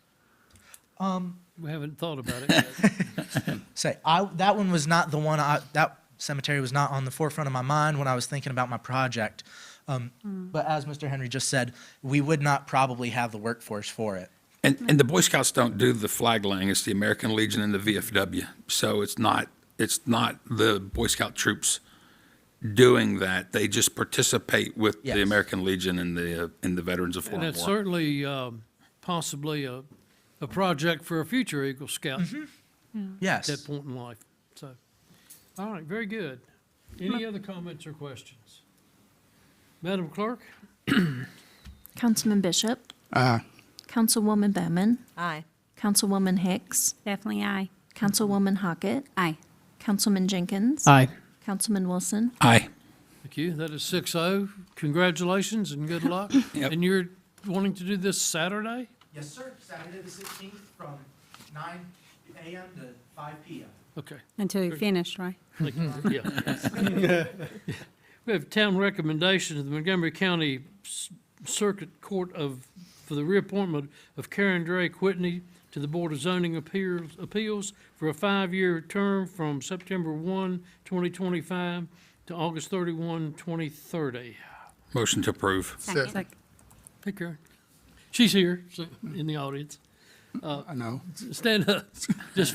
We haven't thought about it yet. That one was not the one, that cemetery was not on the forefront of my mind when I was thinking about my project. But as Mr. Henry just said, we would not probably have the workforce for it. And the Boy Scouts don't do the flag laying, it's the American Legion and the VFW. So it's not the Boy Scout troops doing that. They just participate with the Yes. American Legion and the Veterans of And Foreign that's War. certainly possibly a project for a future Eagle Scout at Yes. that point in life. So, all right, very good. Any other comments or questions? Madam Clerk? Councilman Bishop, Aye. Councilwoman Bowman, Aye. Councilwoman Hicks, Definitely aye. Councilwoman Hockett, Aye. Councilman Jenkins, Aye. Councilman Wilson. Aye. Thank you. That is 6-0. Congratulations and good luck. Yep. And you're wanting to do this Saturday? Yes, sir. Saturday the 16th from 9 a.m. to 5 p.m. Okay. Until you finish, right? Thank you. Yeah. We have town recommendation of the Montgomery County Circuit Court for the reappointment of Karen Drake Whitney to the Board of Zoning Appeals for a 5-year term from September 1, 2025 to August 31, 2030. Motion to approve. Second. Hey, Karen. She's here in the audience. I know. Stand up. Just,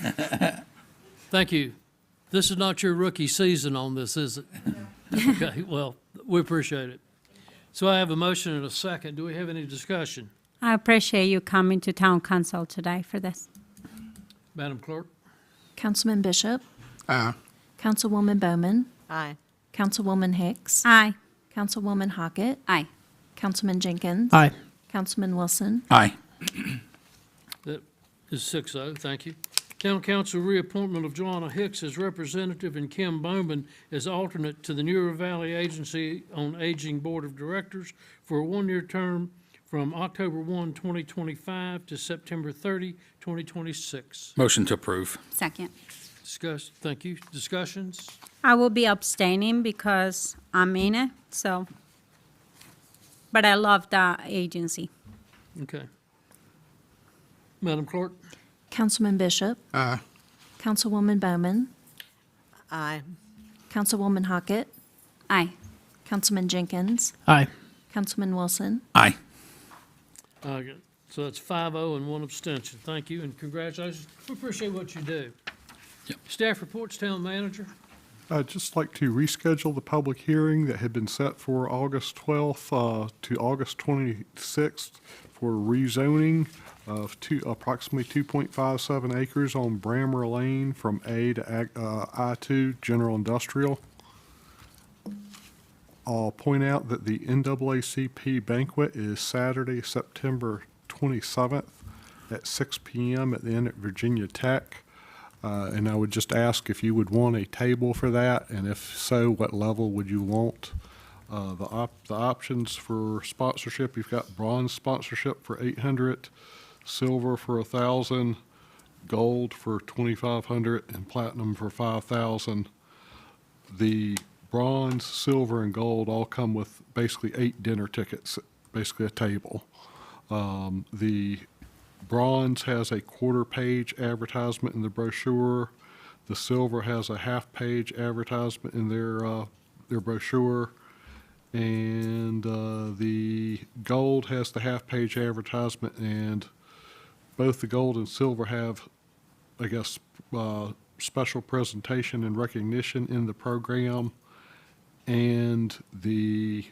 thank you. This is not your rookie season on this, is it? Okay, well, we appreciate it. So I have a motion and a second. Do we have any discussion? I appreciate you coming to town council today for this. Madam Clerk? Councilman Bishop, Aye. Councilwoman Bowman, Aye. Councilwoman Hicks, Aye. Councilwoman Hockett, Aye. Councilman Jenkins, Aye. Councilman Wilson. Aye. That is 6-0, thank you. Town Council reappointment of Joanna Hicks as representative and Kim Bowman as alternate to the Newer Valley Agency on Aging Board of Directors for a 1-year term from October 1, 2025 to September 30, 2026. Motion to approve. Second. Thank you. Discussions? I will be abstaining because I'm in it, so. But I love the agency. Okay. Madam Clerk? Councilman Bishop, Aye. Councilwoman Bowman, Aye. Councilwoman Hockett, Aye. Councilman Jenkins, Aye. Councilman Wilson. Aye. Okay, so that's 5-0 and 1 abstention. Thank you and congratulations. We appreciate what you do. Yep. Staff reports, Town Manager. I'd just like to reschedule the public hearing that had been set for August 12th to August 26th for rezoning of approximately 2.57 acres on Brammer Lane from A to I-2 General Industrial. I'll point out that the NAACP banquet is Saturday, September 27th at 6 p.m. at the Inn at Virginia Tech. And I would just ask if you would want a table for that, and if so, what level would you want? The options for sponsorship, you've got bronze sponsorship for $800, silver for $1,000, gold for $2,500, and platinum for $5,000. The bronze, silver, and gold all come with basically 8 dinner tickets, basically a table. The bronze has a quarter-page advertisement in the brochure. The silver has a half-page advertisement in their brochure. And the gold has the half-page advertisement, and both the gold and silver have, I guess, special presentation and recognition in the program. And the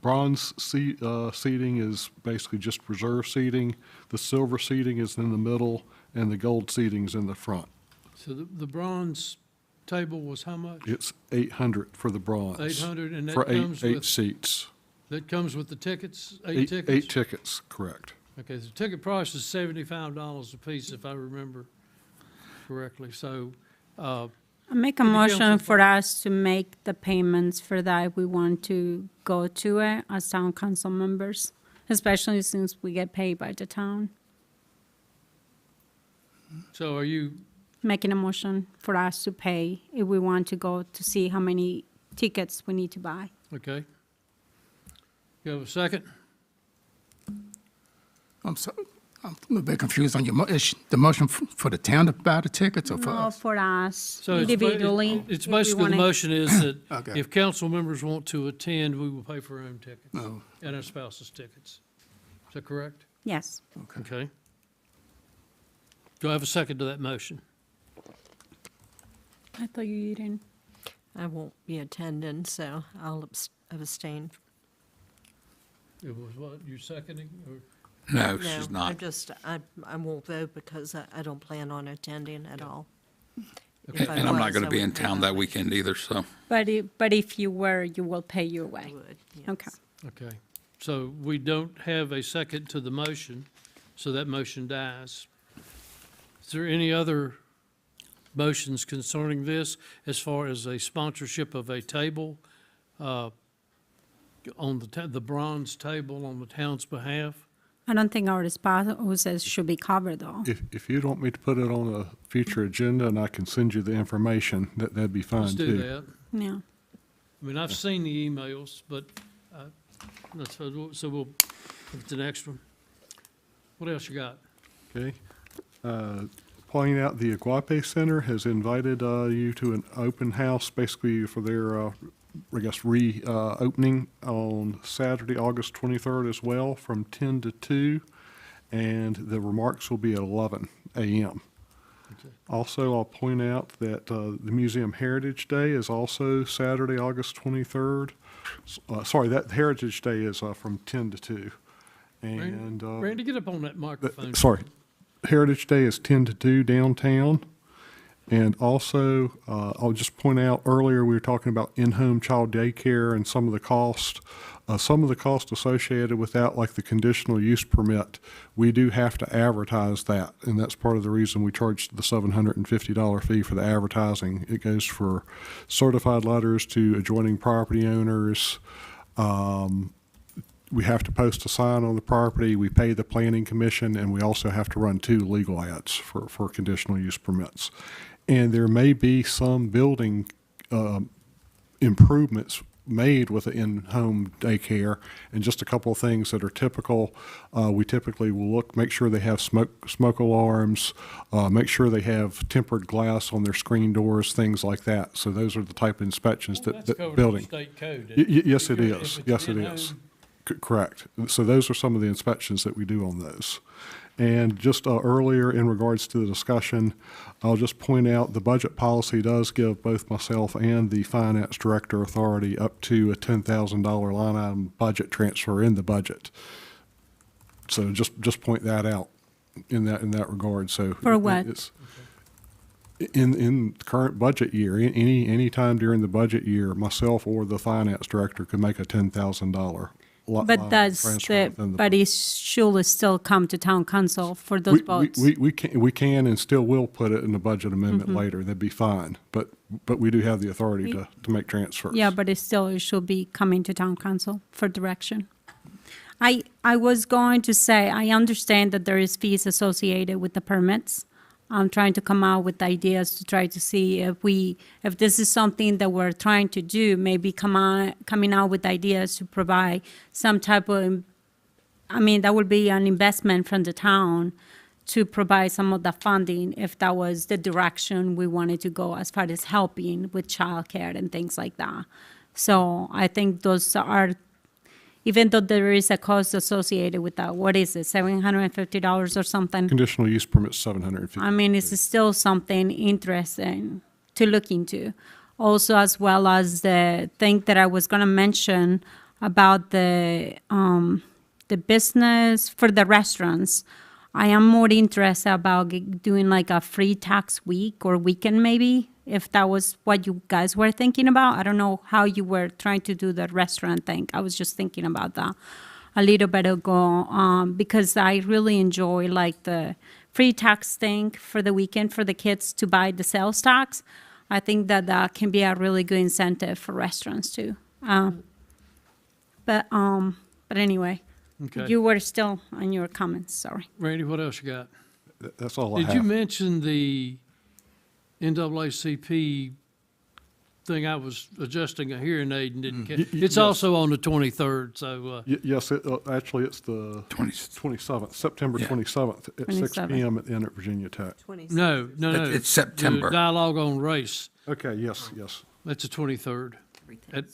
bronze seating is basically just reserve seating. The silver seating is in the middle, and the gold seating is in the front. So the bronze table was how much? It's $800 for the bronze. 800, and that for comes eight with- seats. That comes with the tickets, 8 Eight tickets? tickets, correct. Okay, the ticket price is $75 a piece, if I remember correctly. So, I make a City motion Council- for us to make the payments for that if we want to go to it as town council members, especially since we get paid by the town. so are you, Making a motion for us to pay if we want to go to see how many tickets we need to buy. okay? You have a second? I'm sorry. I'm a little bit confused on your is the motion for the town to buy the tickets or for No, us? for us So it's ba- individually. It's if we basically, the wanna- motion is that Okay. if council members want to attend, we will pay for our own tickets No. and our spouse's tickets. Is that correct? Yes. Okay. Do I have a second to that motion? I thought you didn't. I won't be attending, so I'll abstain. It was what, you seconding, or? No, No, she's I'm not. just, I won't vote because I don't plan on attending at all. Okay. If I And I'm not was, going I to be in would pay town my that way. weekend either, so. But if you were, you will pay your I way. would, yes. Okay. Okay, so we don't have a second to the motion, so that motion dies. Is there any other motions concerning this as far as a sponsorship of a table on the bronze table on the town's behalf? I don't think our spouses should be covered, though. If you'd want me to put it on a future agenda and I can send you the information, that'd be fine Let's too. do that. Yeah. I mean, I've seen the emails, but, so we'll, it's the next one. What else you got? Okay. Pointing out the Aguape Center has invited you to an open house, basically for their, I guess, reopening on Saturday, August 23rd as well, from 10 to 2, and the remarks will be at 11 a.m. Also, I'll point out that the Museum Heritage Day is also Saturday, August 23rd. Sorry, that Heritage Day is from 10 to 2. And Randy, get up on that microphone. sorry, Heritage Day is 10 to 2 downtown. And also, I'll just point out, earlier we were talking about in-home child daycare and some of the cost. Some of the cost associated with that, like the conditional use permit, we do have to advertise that. And that's part of the reason we charge the $750 fee for the advertising. It goes for certified letters to adjoining property owners. We have to post a sign on the property, we pay the planning commission, and we also have to run 2 legal ads for conditional use permits. And there may be some building improvements made with an in-home daycare, and just a couple of things that are typical. We typically will make sure they have smoke alarms, make sure they have tempered glass on their screen doors, things like that. So those are the type of inspections That's that covered in building. state code. Yes, it If is. it's Yes, it in-home, is. Correct. So those are some of the inspections that we do on those. And just earlier, in regards to the discussion, I'll just point out the budget policy does give both myself and the finance director authority up to a $10,000 line item budget transfer in the budget. So just point that out in that regard. So For what? it's in the current budget year, any time during the budget year, myself or the finance director could make a $10,000. But does but it should still come to town council for those votes? We can and still will put it in the budget amendment later. That'd be fine. But we do have the authority to make transfers. Yeah, but it should be coming to town council for direction. I was going to say, I understand that there is fees associated with the permits. I'm trying to come out with ideas to try to see if this is something that we're trying to do, maybe coming out with ideas to provide some type of, that would be an investment from the town to provide some of the funding if that was the direction we wanted to go as far as helping with childcare and things like that. So I think those are, even though there is a cost associated with that, what is it, $750 or something? Conditional use permit, $750. It's still something interesting to look into. Also, as well as the thing that I was gonna mention about the business for the restaurants. I am more interested about doing like a free tax week or weekend maybe, if that was what you guys were thinking about. I don't know how you were trying to do the restaurant thing. I was just thinking about that a little bit ago, because I really enjoy like the free tax thing for the weekend for the kids to buy the sales tax. I think that can be a really good incentive for restaurants too. But anyway, Okay. you were still on your comments, sorry. Randy, what else you got? That's all I have. Did you mention the NAACP thing? I was adjusting a hearing aid and didn't catch. It's yes. also on the 23rd, so, Yes, actually, it's the 27th, September Yeah. 27th at 6 27th. p.m. at the end at Virginia Tech. no. It's September. The dialogue on race, Okay, yes. that's the 23rd. At,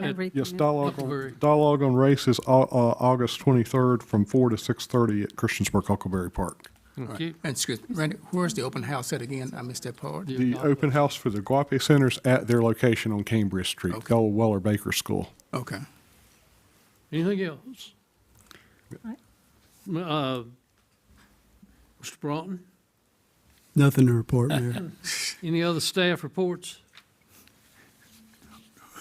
Everything. Yes, dialogue Huckleberry. on race is August 23rd from 4 to 6:30 at Christiansburg Huckleberry Park. Thank you. And excuse, Randy, where's the open house at again? I missed that part. The open house for the Guape Center's at their location on Cambridge Street, the old Weller Baker School. Okay. Anything else? Mr. Broughton, Nothing to report, Mayor. any other staff reports?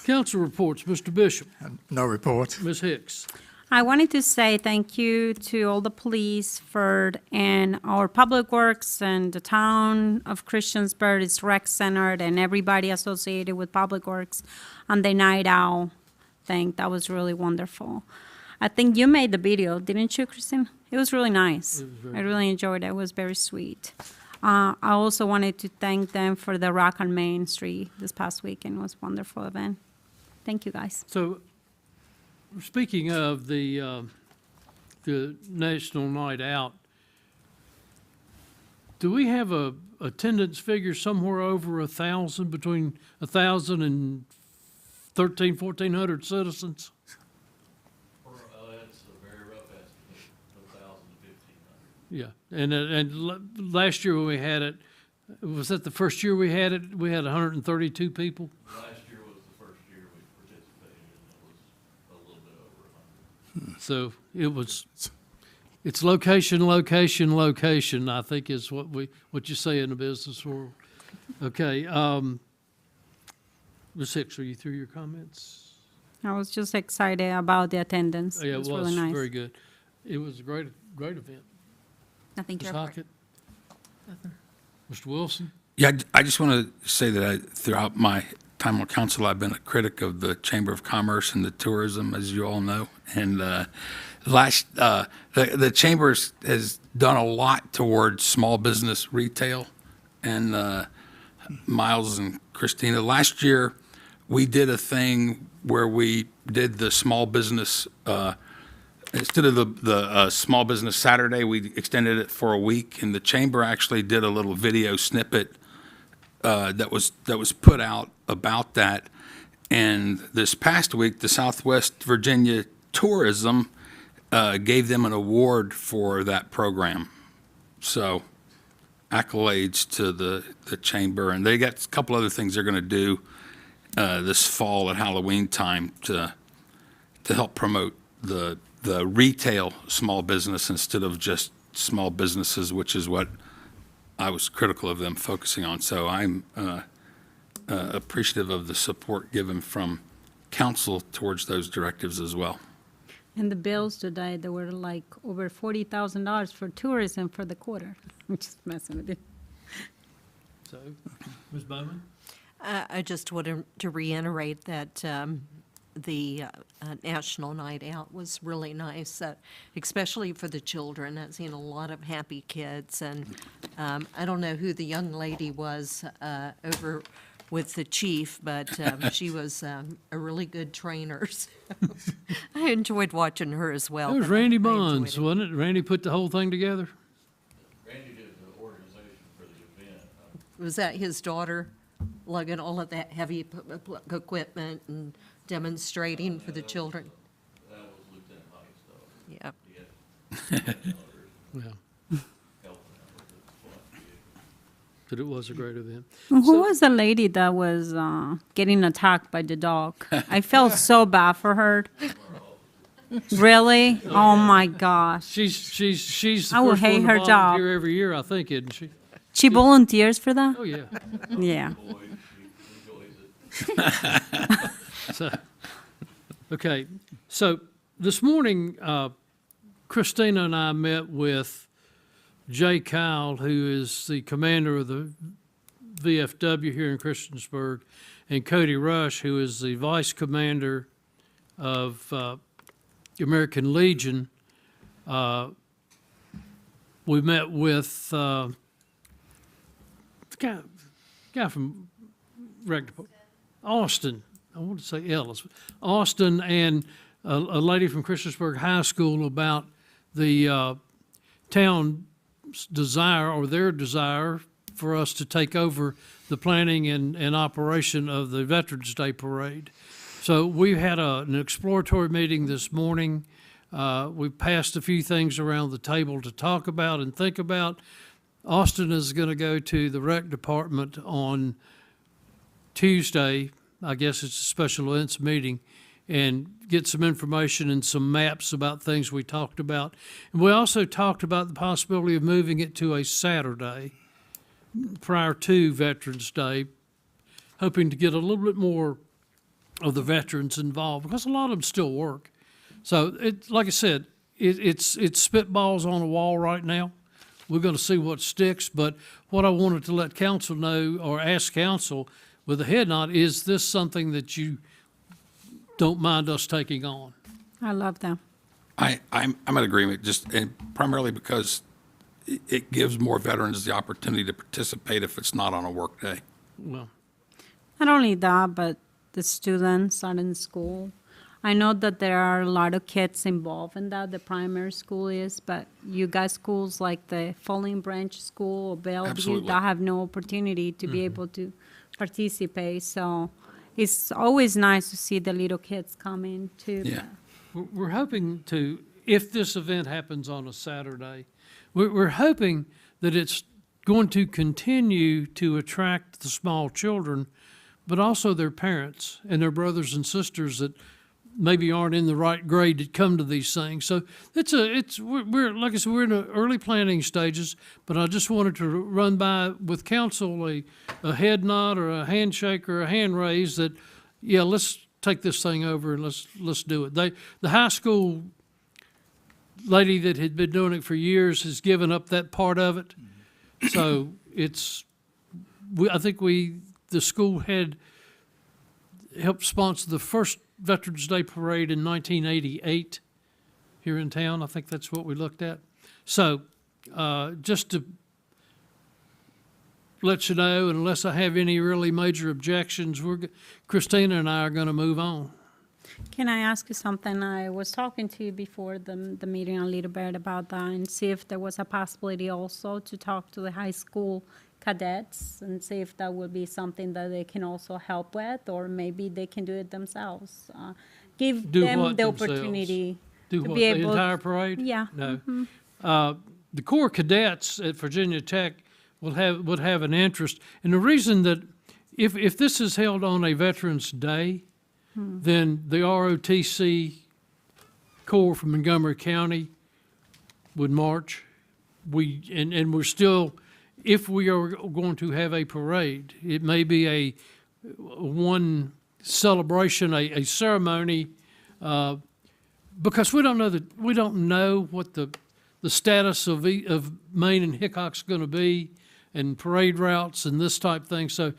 Council reports, Mr. Bishop, No report. Ms. Hicks. I wanted to say thank you to all the police and our public works and the town of Christiansburg, its rec center, and everybody associated with public works on the night owl thing. That was really wonderful. I think you made the video, didn't you, Christine? It was really nice. I really enjoyed it. It was very sweet. I also wanted to thank them for the Rock on Main Street this past weekend. It was a wonderful event. Thank you, guys. So, speaking of the National Night Out, do we have a attendance figure somewhere over 1,000, between 1,000 and 1,400 citizens? That's a very rough estimate, 1,000 to 1,500. Yeah, and last year when we had it, was that the first year we had it? We had 132 people? Last year was the first year we participated, and it was a little bit over 100. So it's location, location, location, I think is what you say in the business world. Okay, Ms. Hicks, are you through your comments? I was just excited about the attendance. Yeah, It was really nice. very good. It was a great event. Nothing to Ms. report. Hockett? Mr. Wilson? Yeah, I just want to say that throughout my time on council, I've been a critic of the Chamber of Commerce and the tourism, as you all know. And the Chamber has done a lot towards small business retail. And Miles and Christina, last year we did a thing where we did the small business instead of the Small Business Saturday, we extended it for a week, and the Chamber actually did a little video snippet that was put out about that. And this past week, the Southwest Virginia Tourism gave them an award for that program. So accolades to the Chamber, and they got a couple other things they're going to do this fall at Halloween time to help promote the retail small business instead of just small businesses, which is what I was critical of them focusing on. So I'm appreciative of the support given from council towards those directives as well. And the bills today, they were like over $40,000 for tourism for the quarter. I'm just messing with you. So, Ms. Bowman? I just wanted to reiterate that the National Night Out was really nice, especially for the children. I've seen a lot of happy kids, and I don't know who the young lady was over with the chief, but she was a really good trainer. So I enjoyed watching her as well. It was but I Randy enjoyed Bonds, it. wasn't it? Randy put the whole thing together? Randy did the organization for the event. Was that his daughter lugging all of that heavy equipment and demonstrating for the children? That was Lieutenant Heights, though. Yep. Yeah. But it was a great event. Who was the lady that was getting attacked by the dog? I felt so bad for her. Really? Oh my gosh. She's the I will first hate one to her job. volunteer every year, I think, isn't she? She volunteers for that? Oh, yeah. Yeah. So, okay, so this morning, Christina and I met with Jay Kyle, who is the commander of the VFW here in Christiansburg, and Cody Rush, who is the vice commander of the American Legion. We met with the guy from Rec Department, Austin. I want to say Ellis. Austin and a lady from Christiansburg High School about the town's desire, or their desire, for us to take over the planning and operation of the Veterans Day Parade. So we had an exploratory meeting this morning. We've passed a few things around the table to talk about and think about. Austin is going to go to the rec department on Tuesday. I guess it's a special events meeting, and get some information and some maps about things we talked about. And we also talked about the possibility of moving it to a Saturday prior to Veterans Day, hoping to get a little bit more of the veterans involved, because a lot of them still work. So like I said, it's spitballs on a wall right now. We're going to see what sticks, but what I wanted to let council know, or ask council with a head nod, is this something that you don't mind us taking on? I love that. I'm in agreement, just and primarily because it gives more veterans the opportunity to participate if it's not on a work day. Well, Not only that, but the students are in school. I know that there are a lot of kids involved in that, the primary school is, but you got schools like the Falling Branch School or Bellevue Absolutely. that have no opportunity to be able to participate. So it's always nice to see the little kids coming too. Yeah. we're hoping to, if this event happens on a Saturday, we're hoping that it's going to continue to attract the small children, but also their parents and their brothers and sisters that maybe aren't in the right grade that come to these things. So we're like I said, we're in the early planning stages, but I just wanted to run by with council a head nod or a handshake or a hand raise that, yeah, let's take this thing over and let's do it. The high school lady that had been doing it for years has given up that part of it. So I think the school had helped sponsor the first Veterans Day Parade in 1988 here in town. I think that's what we looked at. So just to let you know, unless I have any really major objections, Christina and I are going to move on. Can I ask you something? I was talking to you before the meeting a little bit about that and see if there was a possibility also to talk to the high school cadets and see if that would be something that they can also help with, or maybe they can do it themselves. Give Do them what the themselves? opportunity Do to what, be the able. entire parade? Yeah. No. The Corps cadets at Virginia Tech would have an interest. And the reason that if this is held on a Veterans Day, then the ROTC Corps from Montgomery County would march. And we're still, if we are going to have a parade, it may be one celebration, a ceremony, because we don't know what the status of Maine and Hickok's going to be, and parade routes and this type thing. So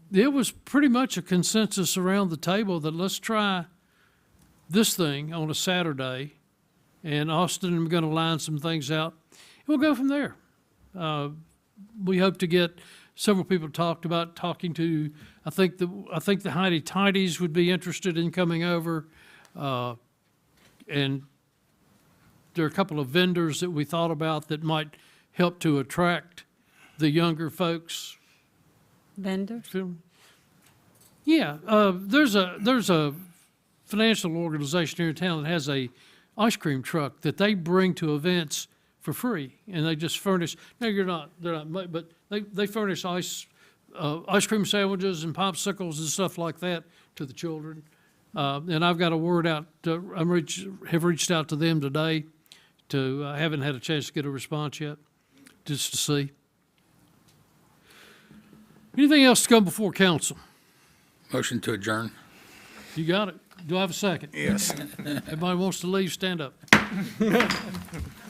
there was pretty much a consensus around the table that let's try this thing on a Saturday, and Austin and I'm going to line some things out. We'll go from there. We hope to get several people talking to. I think the Heidi Tidies would be interested in coming over, and there are a couple of vendors that we thought about that might help to attract the younger folks. Vendors? Yeah, there's a financial organization here in town that has a ice cream truck that they bring to events for free, and they just furnish. No, they're not, but they furnish ice cream sandwiches and popsicles and stuff like that to the children. And I've got a word out. Have reached out to them today. I haven't had a chance to get a response yet, just to see. Anything else to come before council? Motion to adjourn. You got it. Do I have a second? Yes. Everybody wants to leave, stand up.